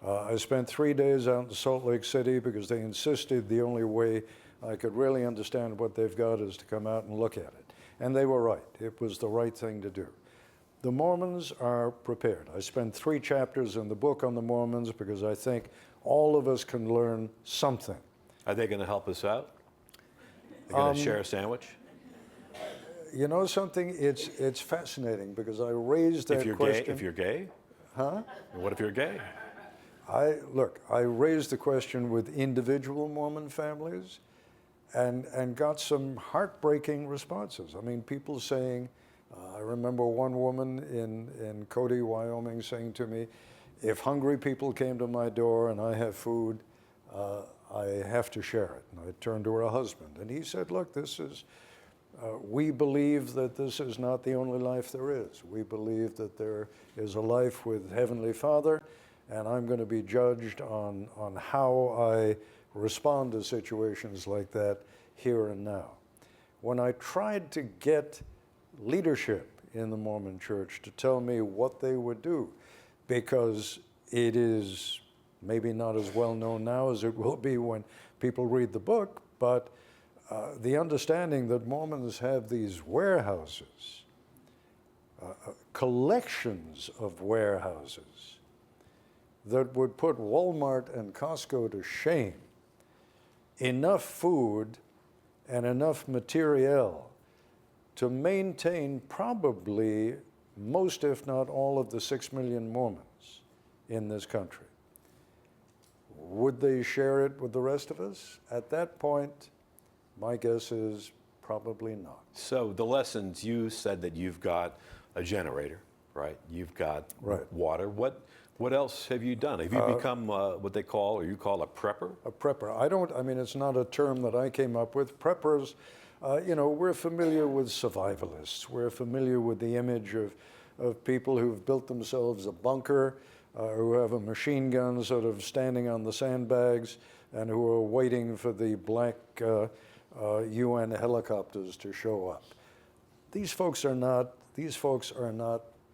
I spent 3 days out in Salt Lake City because they insisted the only way I could really understand what they've got is to come out and look at it. And they were right. It was the right thing to do. The Mormons are prepared. I spent 3 chapters in the book on the Mormons because I think all of us can learn something. Are they going to help us out? They're going to share a sandwich? You know something? It's fascinating because I raised that question. If you're gay? Huh? What if you're gay? I raised the question with individual Mormon families and got some heartbreaking responses. I mean, people saying, I remember one woman in Cody, Wyoming, saying to me, if hungry people came to my door and I have food, I have to share it. And I turned to her husband, and he said, look, this is, we believe that this is not the only life there is. We believe that there is a life with Heavenly Father, and I'm going to be judged on how I respond to situations like that here and now. When I tried to get leadership in the Mormon Church to tell me what they would do, because it is maybe not as well known now as it will be when people read the book, but the understanding that Mormons have these warehouses, collections of warehouses that would put Walmart and Costco to shame, enough food and enough materiel to maintain probably most, if not all, of the 6 million Mormons in this country. Would they share it with the rest of us? At that point, my guess is probably not. So the lessons, you said that you've got a generator, right? You've got water. What else have you done? Have you become what they call, or you call a prepper? A prepper. I mean, it's not a term that I came up with. Preppers, we're familiar with survivalists. We're familiar with the image of people who've built themselves a bunker, who have a machine gun sort of standing on the sandbags, and who are waiting for the black UN helicopters to show up. These folks are not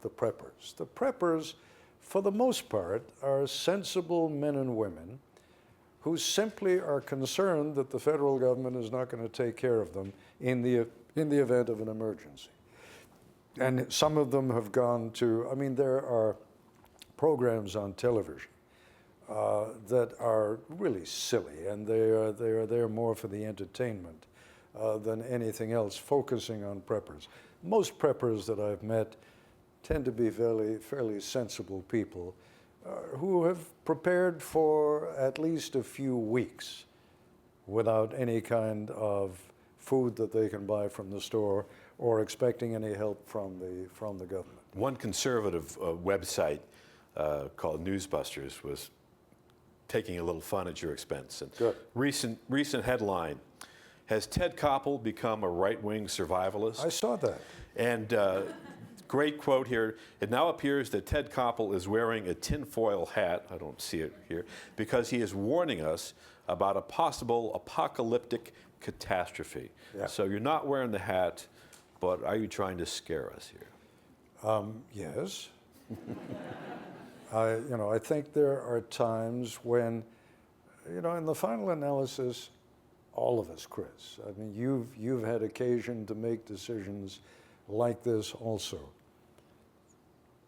the preppers. The preppers, for the most part, are sensible men and women who simply are concerned that the federal government is not going to take care of them in the event of an emergency. And some of them have gone to, I mean, there are programs on television that are really silly, and they are there more for the entertainment than anything else, focusing on preppers. Most preppers that I've met tend to be fairly sensible people who have prepared for at least a few weeks without any kind of food that they can buy from the store or expecting any help from the government. One conservative website called Newsbusters was taking a little fun at your expense. And Good. Recent headline: has Ted Koppel become a right-wing survivalist? I saw that. And great quote here: it now appears that Ted Koppel is wearing a tinfoil hat, I don't see it here, because he is warning us about a possible apocalyptic catastrophe. Yeah. So you're not wearing the hat, but are you trying to scare us here? Yes. I think there are times when, in the final analysis, all of us, Chris. I mean, you've had occasion to make decisions like this also.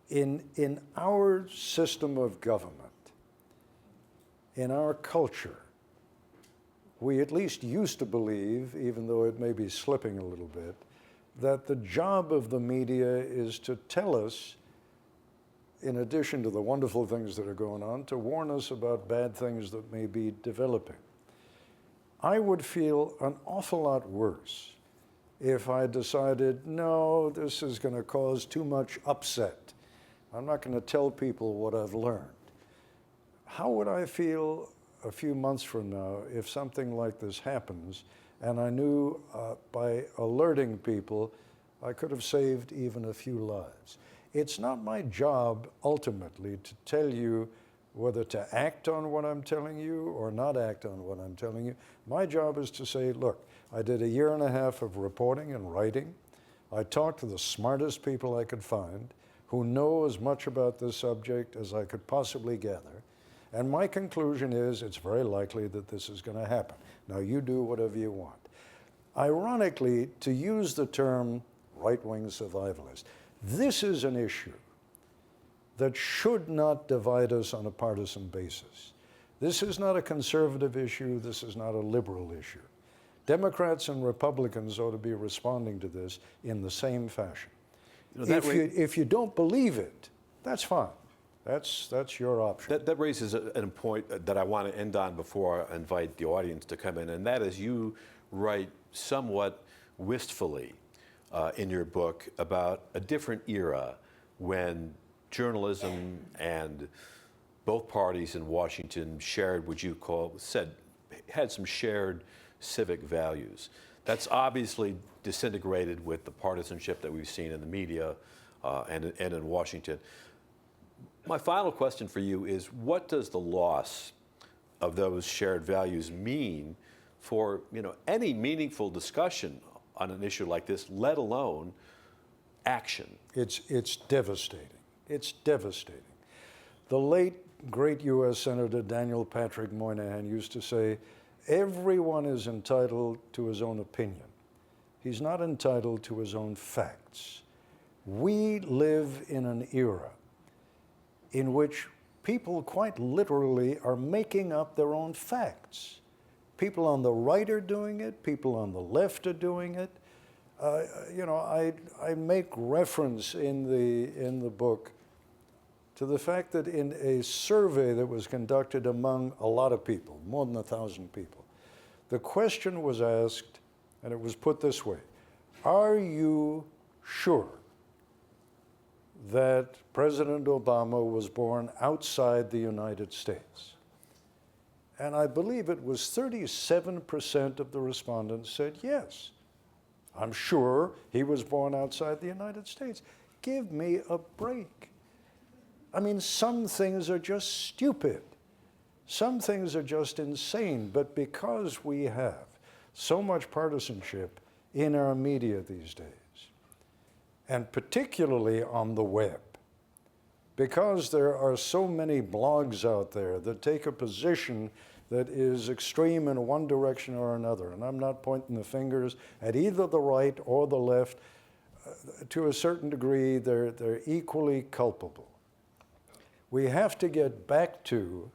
In our system of government, in our culture, we at least used to believe, even though it may be slipping a little bit, that the job of the media is to tell us, in addition to the wonderful things that are going on, to warn us about bad things that may be developing. I would feel an awful lot worse if I decided, no, this is going to cause too much upset. I'm not going to tell people what I've learned. How would I feel a few months from now if something like this happens and I knew by alerting people I could have saved even a few lives? It's not my job ultimately to tell you whether to act on what I'm telling you or not act on what I'm telling you. My job is to say, look, I did 1.5 years of reporting and writing. I talked to the smartest people I could find who know as much about this subject as I could possibly gather. And my conclusion is it's very likely that this is going to happen. Now you do whatever you want. Ironically, to use the term right-wing survivalist, this is an issue that should not divide us on a partisan basis. This is not a conservative issue. This is not a liberal issue. Democrats and Republicans ought to be responding to this in the same fashion. If you don't believe it, that's fine. That's your option. That raises a point that I want to end on before I invite the audience to come in, and that is you write somewhat wistfully in your book about a different era when journalism and both parties in Washington shared what you had some shared civic values. That's obviously disintegrated with the partisanship that we've seen in the media and in Washington. My final question for you is, what does the loss of those shared values mean for any meaningful discussion on an issue like this, let alone action? It's devastating. It's devastating. The late, great U.S. Senator Daniel Patrick Moynihan used to say, everyone is entitled to his own opinion. He's not entitled to his own facts. We live in an era in which people quite literally are making up their own facts. People on the right are doing it, people on the left are doing it. I make reference in the book to the fact that in a survey that was conducted among a lot of people, more than 1,000 people, the question was asked, and it was put this way: are you sure that President Obama was born outside the United States? And I believe it was 37% of the respondents said yes. I'm sure he was born outside the United States. Give me a break. I mean, some things are just stupid. Some things are just insane. But because we have so much partisanship in our media these days, and particularly on the web. Because there are so many blogs out there that take a position that is extreme in one direction or another, and I'm not pointing the fingers at either the right or the left. To a certain degree, they're equally culpable. We have to get back to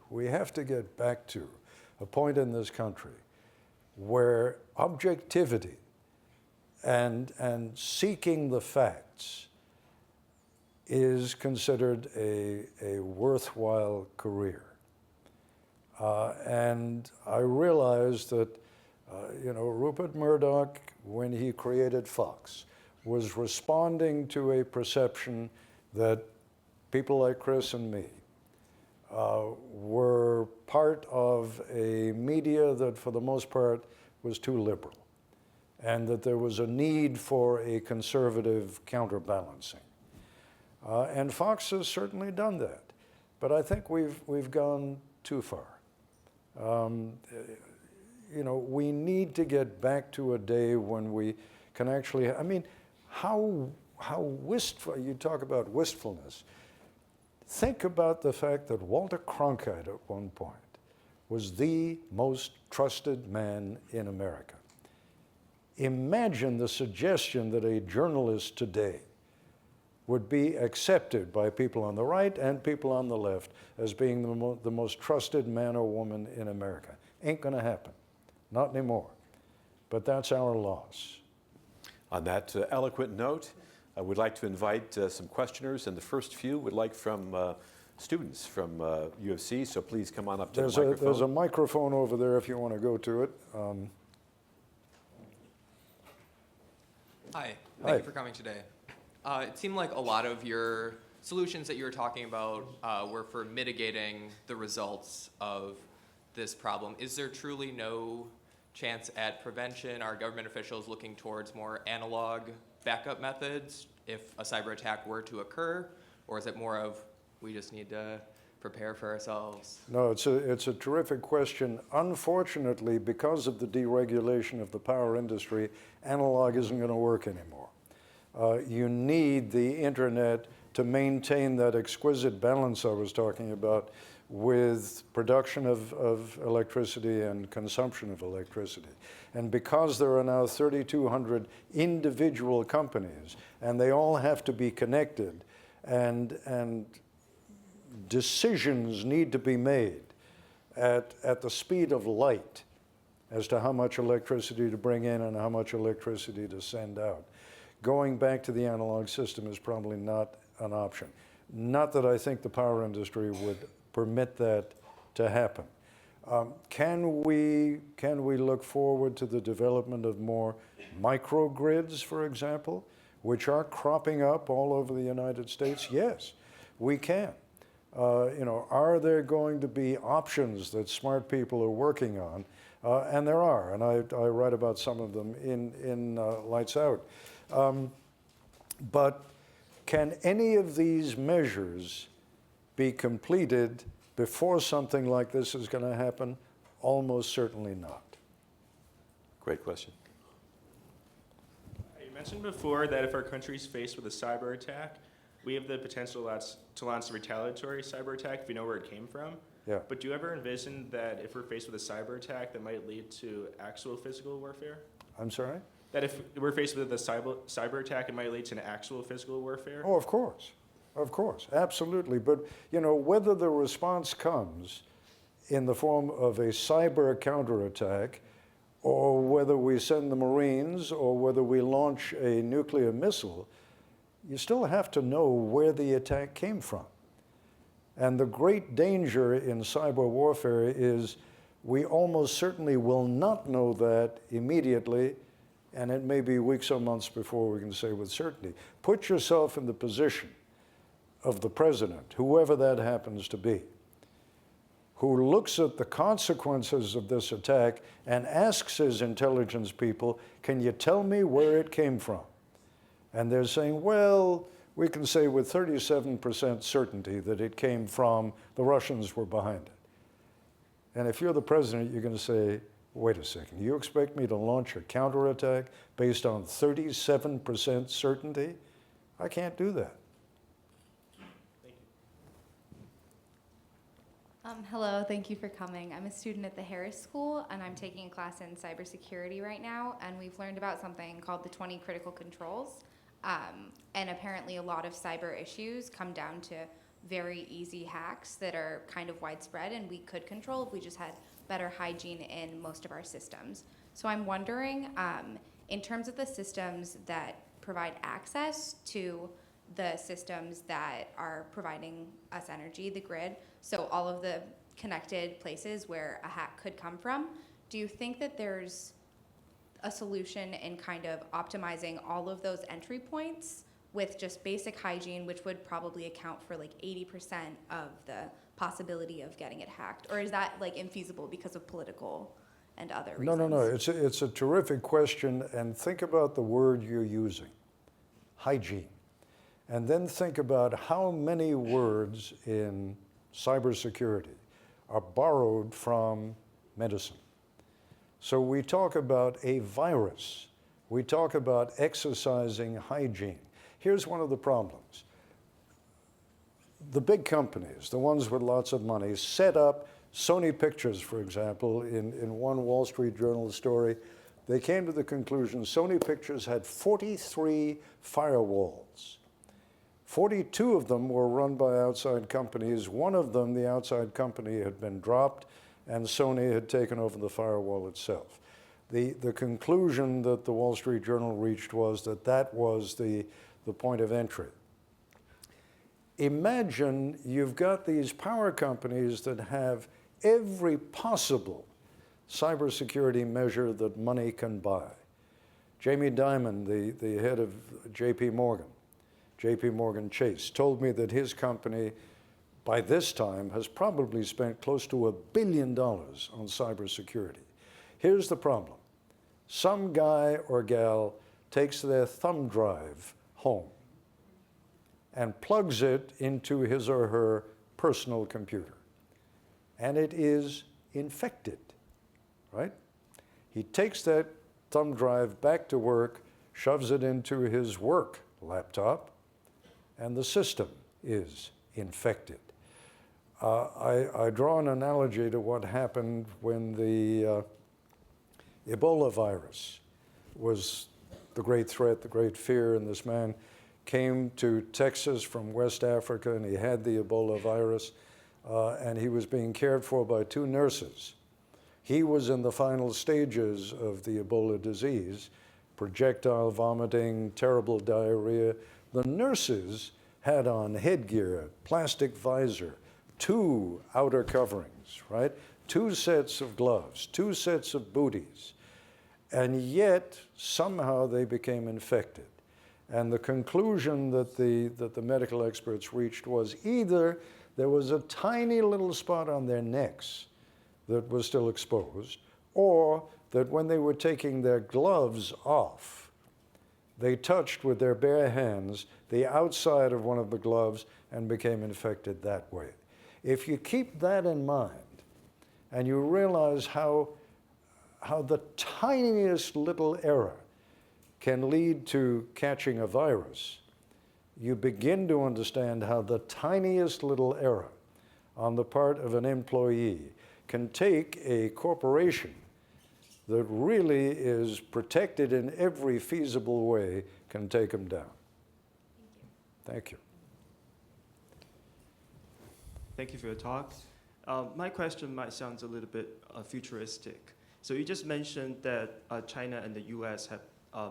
a point in this country where objectivity and seeking the facts is considered a worthwhile career. And I realize that, Rupert Murdoch, when he created Fox, was responding to a perception that people like Chris and me were part of a media that, for the most part, was too liberal, and that there was a need for a conservative counterbalancing. And Fox has certainly done that, but I think we've gone too far. We need to get back to a day when we can actually, how wistful, you talk about wistfulness. Think about the fact that Walter Cronkite at one point was the most trusted man in America. Imagine the suggestion that a journalist today would be accepted by people on the right and people on the left as being the most trusted man or woman in America. Ain't gonna happen, not anymore. But that's our loss. On that eloquent note, I would like to invite some questioners, and the first few would like from students from U of C, so please come on up to the microphone. There's a microphone over there if you want to go to it. Hi, thank you for coming today. It seemed like a lot of your solutions that you were talking about were for mitigating the results of this problem. Is there truly no chance at prevention? Are government officials looking towards more analog backup methods if a cyber attack were to occur? Or is it more of, we just need to prepare for ourselves? No, it's a terrific question. Unfortunately, because of the deregulation of the power industry, analog isn't going to work anymore. You need the internet to maintain that exquisite balance I was talking about with production of electricity and consumption of electricity. And because there are now 3,200 individual companies, and they all have to be connected, and decisions need to be made at the speed of light as to how much electricity to bring in and how much electricity to send out. Going back to the analog system is probably not an option. Not that I think the power industry would permit that to happen. Can we look forward to the development of more microgrids, for example, which are cropping up all over the United States? Yes, we can. Are there going to be options that smart people are working on? And there are, and I write about some of them in Lights Out. But can any of these measures be completed before something like this is going to happen? Almost certainly not. Great question. You mentioned before that if our country's faced with a cyber attack, we have the potential to launch a retaliatory cyber attack if we know where it came from. Yeah. But do you ever envision that if we're faced with a cyber attack that might lead to actual physical warfare? I'm sorry? That if we're faced with a cyber attack, it might lead to an actual physical warfare? Oh, of course, absolutely. But, whether the response comes in the form of a cyber counterattack, or whether we send the Marines, or whether we launch a nuclear missile, you still have to know where the attack came from. And the great danger in cyber warfare is we almost certainly will not know that immediately, and it may be weeks or months before we can say with certainty. Put yourself in the position of the president, whoever that happens to be, who looks at the consequences of this attack and asks his intelligence people, can you tell me where it came from? And they're saying, well, we can say with 37% certainty that it came from the Russians were behind it. And if you're the president, you're going to say, wait a second, you expect me to launch a counterattack based on 37% certainty? I can't do that. Hello, thank you for coming. I'm a student at the Harris School, and I'm taking a class in cybersecurity right now, and we've learned about something called the 20 critical controls. And apparently a lot of cyber issues come down to very easy hacks that are kind of widespread and we could control if we just had better hygiene in most of our systems. So I'm wondering, in terms of the systems that provide access to the systems that are providing us energy, the grid, so all of the connected places where a hack could come from, do you think that there's a solution in kind of optimizing all of those entry points with just basic hygiene, which would probably account for like 80% of the possibility of getting it hacked? Or is that like infeasible because of political and other reasons? No. It's a terrific question, and think about the word you're using, hygiene. And then think about how many words in cybersecurity are borrowed from medicine. So we talk about a virus. We talk about exercising hygiene. Here's one of the problems. The big companies, the ones with lots of money, set up Sony Pictures, for example, in one Wall Street Journal story. They came to the conclusion Sony Pictures had 43 firewalls. 42 of them were run by outside companies. One of them, the outside company, had been dropped, and Sony had taken over the firewall itself. The conclusion that the Wall Street Journal reached was that that was the point of entry. Imagine you've got these power companies that have every possible cybersecurity measure that money can buy. Jamie Dimon, the head of JP Morgan Chase, told me that his company, by this time, has probably spent close to $1 billion on cybersecurity. Here's the problem. Some guy or gal takes their thumb drive home and plugs it into his or her personal computer, and it is infected, right? He takes that thumb drive back to work, shoves it into his work laptop, and the system is infected. I draw an analogy to what happened when the Ebola virus was the great threat, the great fear, and this man came to Texas from West Africa, and he had the Ebola virus, and he was being cared for by 2 nurses. He was in the final stages of the Ebola disease, projectile vomiting, terrible diarrhea. The nurses had on headgear, plastic visor, 2 outer coverings, right? 2 sets of gloves, 2 sets of booties, and yet somehow they became infected. And the conclusion that the medical experts reached was either there was a tiny little spot on their necks that was still exposed, or that when they were taking their gloves off, they touched with their bare hands the outside of one of the gloves and became infected that way. If you keep that in mind, and you realize how the tiniest little error can lead to catching a virus, you begin to understand how the tiniest little error on the part of an employee can take a corporation that really is protected in every feasible way, can take them down. Thank you. Thank you for your talk. My question might sound a little bit futuristic. So you just mentioned that China and the US have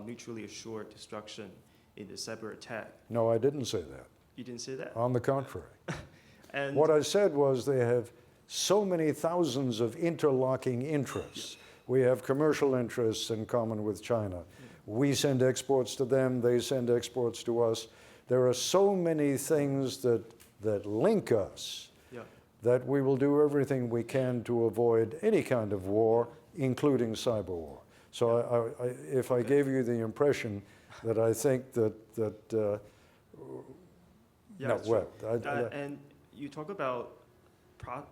mutually assured destruction in the cyber attack. No, I didn't say that. You didn't say that? On the contrary. And what I said was they have so many thousands of interlocking interests. We have commercial interests in common with China. We send exports to them, they send exports to us. There are so many things that link us that we will do everything we can to avoid any kind of war, including cyber war. So if I gave you the impression that I think that yeah, no, well, and you talk about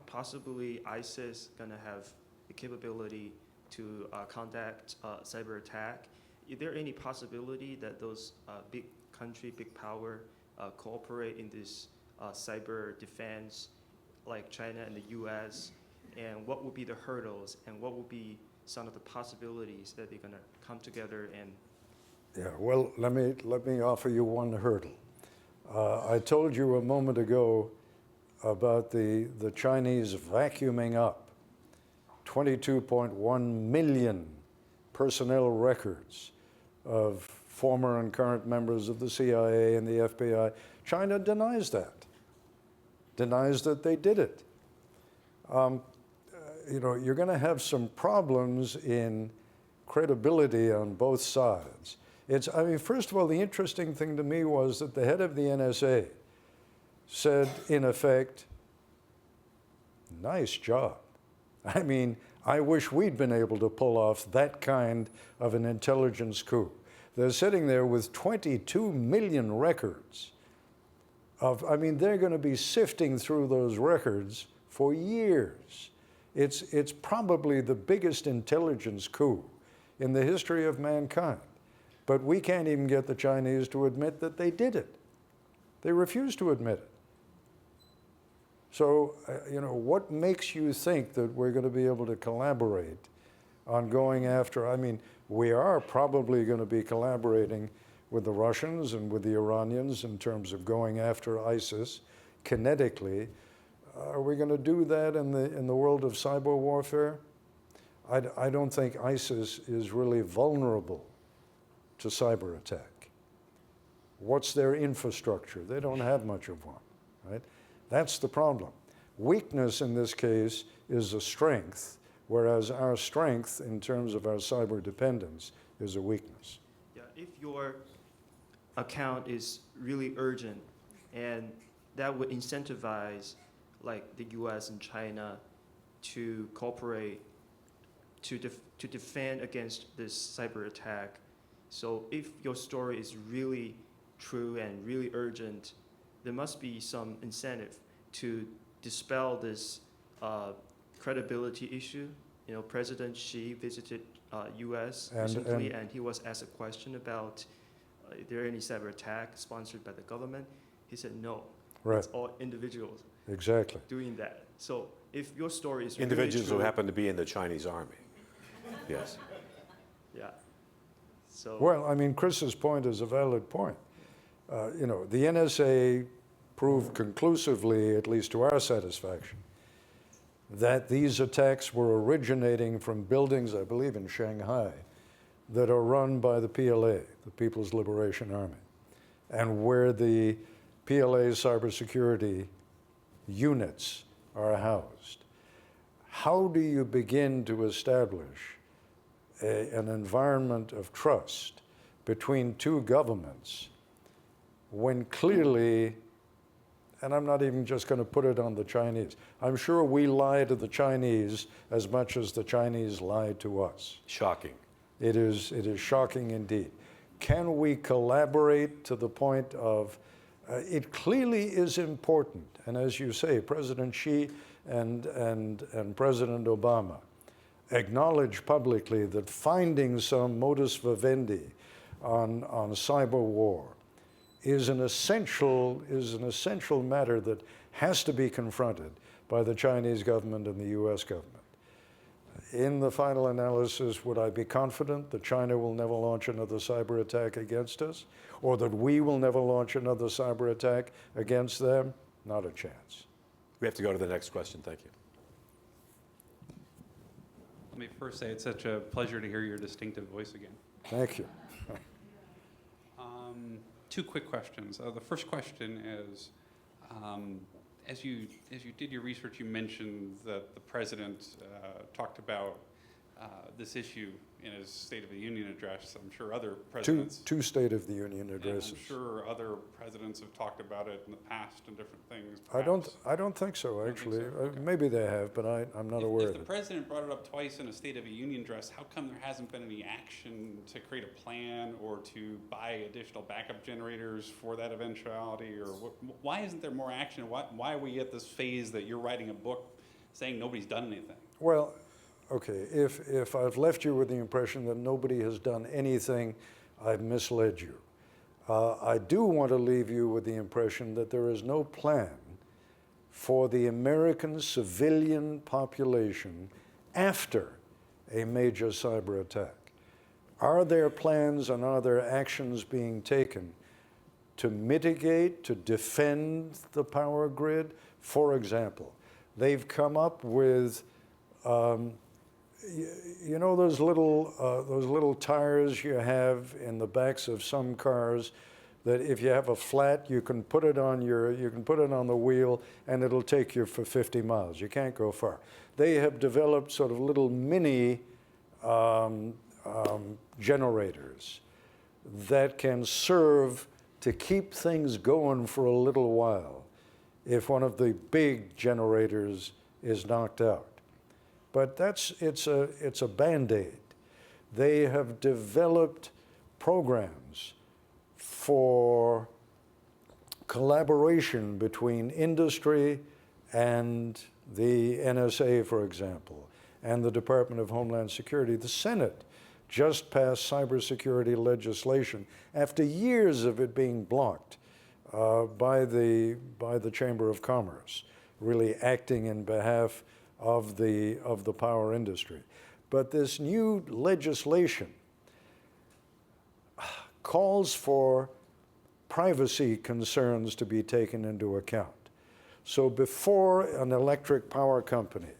possibly ISIS going to have the capability to conduct cyber attack. is there any possibility that those big country, big power cooperate in this cyber defense, like China and the U.S., and what would be the hurdles, and what would be some of the possibilities that they're going to come together and? Yeah, well, let me offer you one hurdle. I told you a moment ago about the Chinese vacuuming up 22.1 million personnel records of former and current members of the CIA and the FBI. China denies that, denies that they did it. You know, you're going to have some problems in credibility on both sides. I mean, first of all, the interesting thing to me was that the head of the NSA said, in effect, nice job. I mean, I wish we'd been able to pull off that kind of an intelligence coup. They're sitting there with 22 million records I mean, they're going to be sifting through those records for years. It's probably the biggest intelligence coup in the history of mankind. But we can't even get the Chinese to admit that they did it. They refuse to admit it. So, you know, what makes you think that we're going to be able to collaborate on going after, I mean, we are probably going to be collaborating with the Russians and with the Iranians in terms of going after ISIS kinetically. Are we going to do that in the world of cyber warfare? I don't think ISIS is really vulnerable to cyber attack. What's their infrastructure? They don't have much of one, right? That's the problem. Weakness in this case is a strength, whereas our strength in terms of our cyber dependence is a weakness. Yeah, if your account is really urgent, and that would incentivize like the US and China to cooperate to defend against this cyber attack. So if your story is really true and really urgent, there must be some incentive to dispel this credibility issue. You know, President Xi visited US recently, and he was asked a question about is there any cyber attack sponsored by the government? He said no. Right. It's all individuals Exactly. doing that. So if your story is Individuals really who true, happen to be in the Chinese army. Yes. yeah. So Well, I mean, Chris's point is a valid point. You know, the NSA proved conclusively, at least to our satisfaction, that these attacks were originating from buildings, I believe in Shanghai, that are run by the PLA, the People's Liberation Army, and where the PLA cybersecurity units are housed. How do you begin to establish an environment of trust between two governments when clearly, and I'm not even just going to put it on the Chinese, I'm sure we lie to the Chinese as much as the Chinese lie to us. Shocking. It is shocking indeed. Can we collaborate to the point of, it clearly is important, and as you say, President Xi and President Obama acknowledge publicly that finding some modus vivendi on cyber war is an essential matter that has to be confronted by the Chinese government and the US government. In the final analysis, would I be confident that China will never launch another cyber attack against us, or that we will never launch another cyber attack against them? Not a chance. We have to go to the next question. Thank you. Let me first say it's such a pleasure to hear your distinctive voice again. Thank you. Two quick questions. The first question is, as you did your research, you mentioned that the president talked about this issue in his State of the Union address. I'm sure other presidents. Two State of the Union addresses. And I'm sure other presidents have talked about it in the past and different things. I don't think so, actually. think so? Okay. Maybe they have, but I'm not aware If of the it. president brought it up twice in a State of the Union address, how come there hasn't been any action to create a plan or to buy additional backup generators for that eventuality? Or why isn't there more action? Why are we at this phase that you're writing a book saying nobody's done anything? Well, okay, if I've left you with the impression that nobody has done anything, I've misled you. I do want to leave you with the impression that there is no plan for the American civilian population after a major cyber attack. Are there plans and are there actions being taken to mitigate, to defend the power grid? For example, they've come up with, you know those little tires you have in the backs of some cars that if you have a flat, you can put it on the wheel and it'll take you for 50 miles. You can't go far. They have developed sort of little mini generators that can serve to keep things going for a little while if one of the big generators is knocked out. But it's a Band-Aid. They have developed programs for collaboration between industry and the NSA, for example, and the Department of Homeland Security. The Senate just passed cybersecurity legislation after years of it being blocked by the Chamber of Commerce, really acting in behalf of the power industry. But this new legislation calls for privacy concerns to be taken into account. So before an electric power company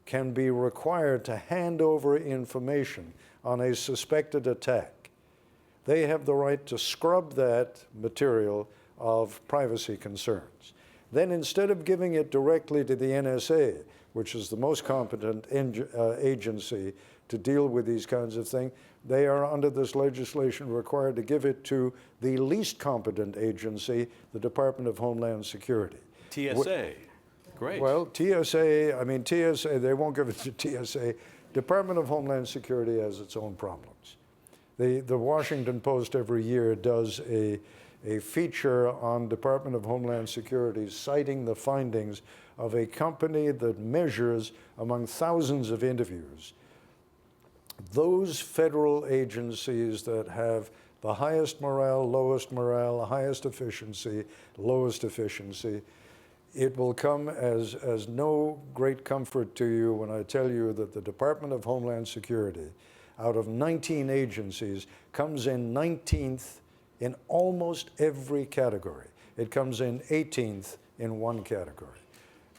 can be required to hand over information on a suspected attack, they have the right to scrub that material of privacy concerns. Then instead of giving it directly to the NSA, which is the most competent agency to deal with these kinds of things, they are under this legislation required to give it to the least competent agency, the Department of Homeland Security. TSA, great. Well, TSA, they won't give it to TSA. Department of Homeland Security has its own problems. The Washington Post every year does a feature on Department of Homeland Security citing the findings of a company that measures, among thousands of interviews, those federal agencies that have the highest morale, lowest morale, highest efficiency, lowest efficiency. It will come as no great comfort to you when I tell you that the Department of Homeland Security, out of 19 agencies, comes in 19th in almost every category. It comes in 18th in one category.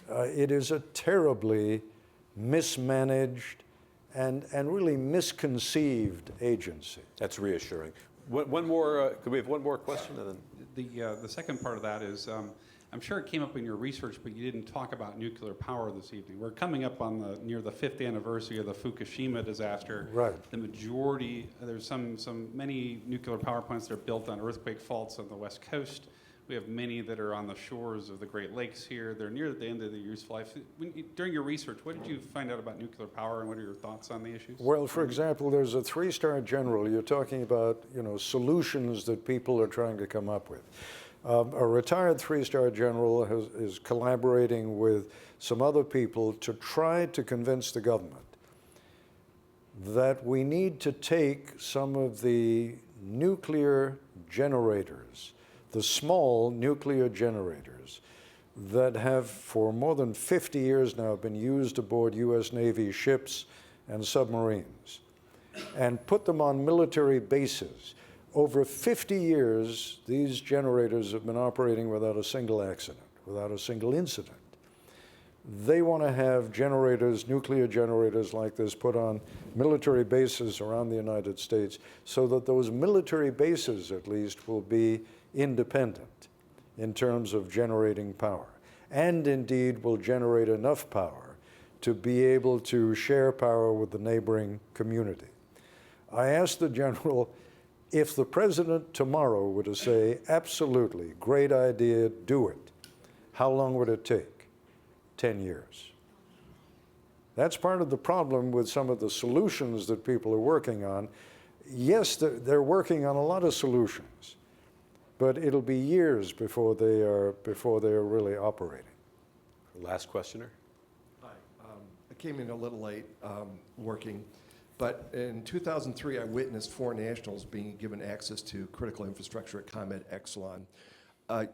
It is a terribly mismanaged and really misconceived agency. That's reassuring. One more, could we have one more question? And then The second part of that is, I'm sure it came up in your research, but you didn't talk about nuclear power this evening. We're coming up on near the 5th anniversary of the Fukushima disaster. Right. The majority, there's many nuclear power plants that are built on earthquake faults on the West Coast. We have many that are on the shores of the Great Lakes here. They're near the end of their useful life. During your research, what did you find out about nuclear power, and what are your thoughts on the issues? Well, for example, there's a 3-star general. You're talking about, solutions that people are trying to come up with. A retired 3-star general is collaborating with some other people to try to convince the government that we need to take some of the nuclear generators, the small nuclear generators that have for more than 50 years now been used aboard U.S. Navy ships and submarines, and put them on military bases. Over 50 years, these generators have been operating without a single accident, without a single incident. They want to have generators, nuclear generators like this, put on military bases around the United States so that those military bases, at least, will be independent in terms of generating power, and indeed will generate enough power to be able to share power with the neighboring community. I asked the general, if the president tomorrow were to say, absolutely, great idea, do it, how long would it take? 10 years. That's part of the problem with some of the solutions that people are working on. Yes, they're working on a lot of solutions, but it'll be years before they are really operating. last questioner. Hi. came in a little late working, but in 2003, I witnessed foreign nationals being given access to critical infrastructure at ComEd Exelon.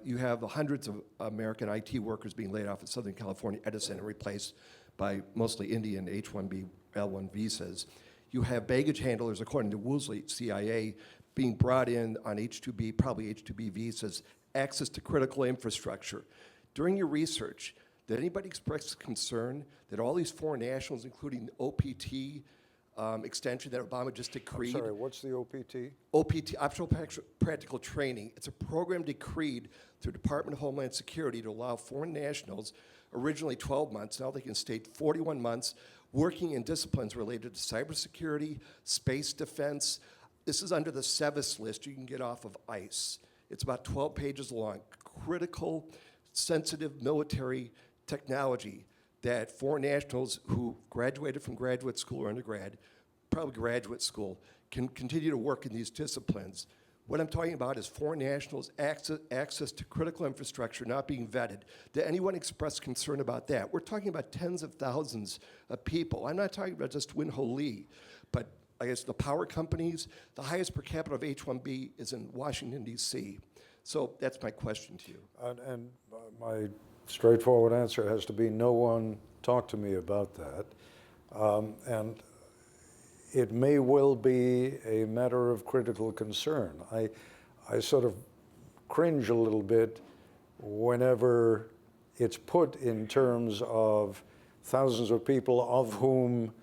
You have hundreds of American IT workers being laid off at Southern California Edison and replaced by mostly Indian H-1B, L-1 visas. You have baggage handlers, according to Woolsey, CIA, being brought in on H-2B, probably H-2B visas, access to critical infrastructure. During your research, did anybody express concern that all these foreign nationals, including the OPT extension that Obama just decreed? I'm sorry, what's the OPT? OPT, Optional Practical Training. It's a program decreed through Department of Homeland Security to allow foreign nationals, originally 12 months, now they can stay 41 months, working in disciplines related to cybersecurity, space defense. This is under the SEVIS list you can get off of ICE. It's about 12 pages long. Critical, sensitive military technology that foreign nationals who graduated from graduate school or undergrad, probably graduate school, can continue to work in these disciplines. What I'm talking about is foreign nationals' access to critical infrastructure not being vetted. Did anyone express concern about that? We're talking about tens of thousands of people. I'm not talking about just Winho Lee, but I guess the power companies. The highest per capita of H-1B is in Washington, D.C. So that's my question to you. And my straightforward answer has to be no one talked to me about that. And it may well be a matter of critical concern. I sort of cringe a little bit whenever it's put in terms of thousands of people, of whom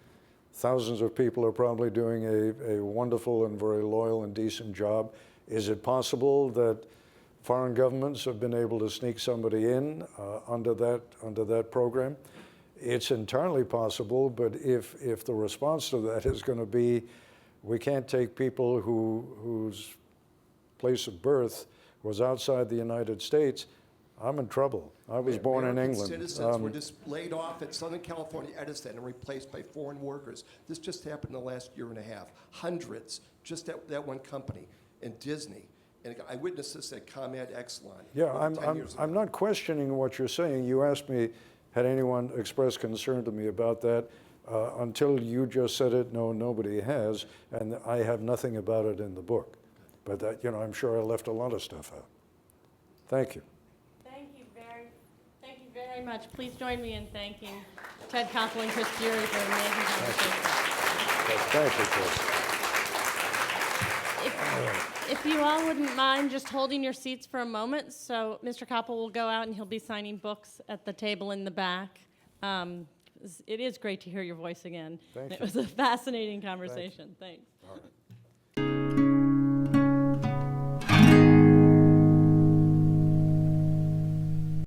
thousands of people are probably doing a wonderful and very loyal and decent job. Is it possible that foreign governments have been able to sneak somebody in under that program? It's entirely possible, but if the response to that is going to be, we can't take people whose place of birth was outside the United States, I'm in trouble. I was born in England. Citizens were just laid off at Southern California Edison and replaced by foreign workers. This just happened in the last year and a half. Hundreds, just that one company, and Disney. And I witnessed this at ComEd Exelon. Yeah, I'm not questioning what you're saying. You asked me, had anyone expressed concern to me about that? Until you just said it, no, nobody has, and I have nothing about it in the book. But that, I'm sure I left a lot of stuff out. Thank you. Thank you very much. Please join me in thanking Ted Koppel and Chris Fury for an amazing conversation. Thank you, Chris. If you all wouldn't mind just holding your seats for a moment, so Mr. Koppel will go out and he'll be signing books at the table in the back. It is great to hear your voice again. Thank you. It was a fascinating conversation. Thanks. All right.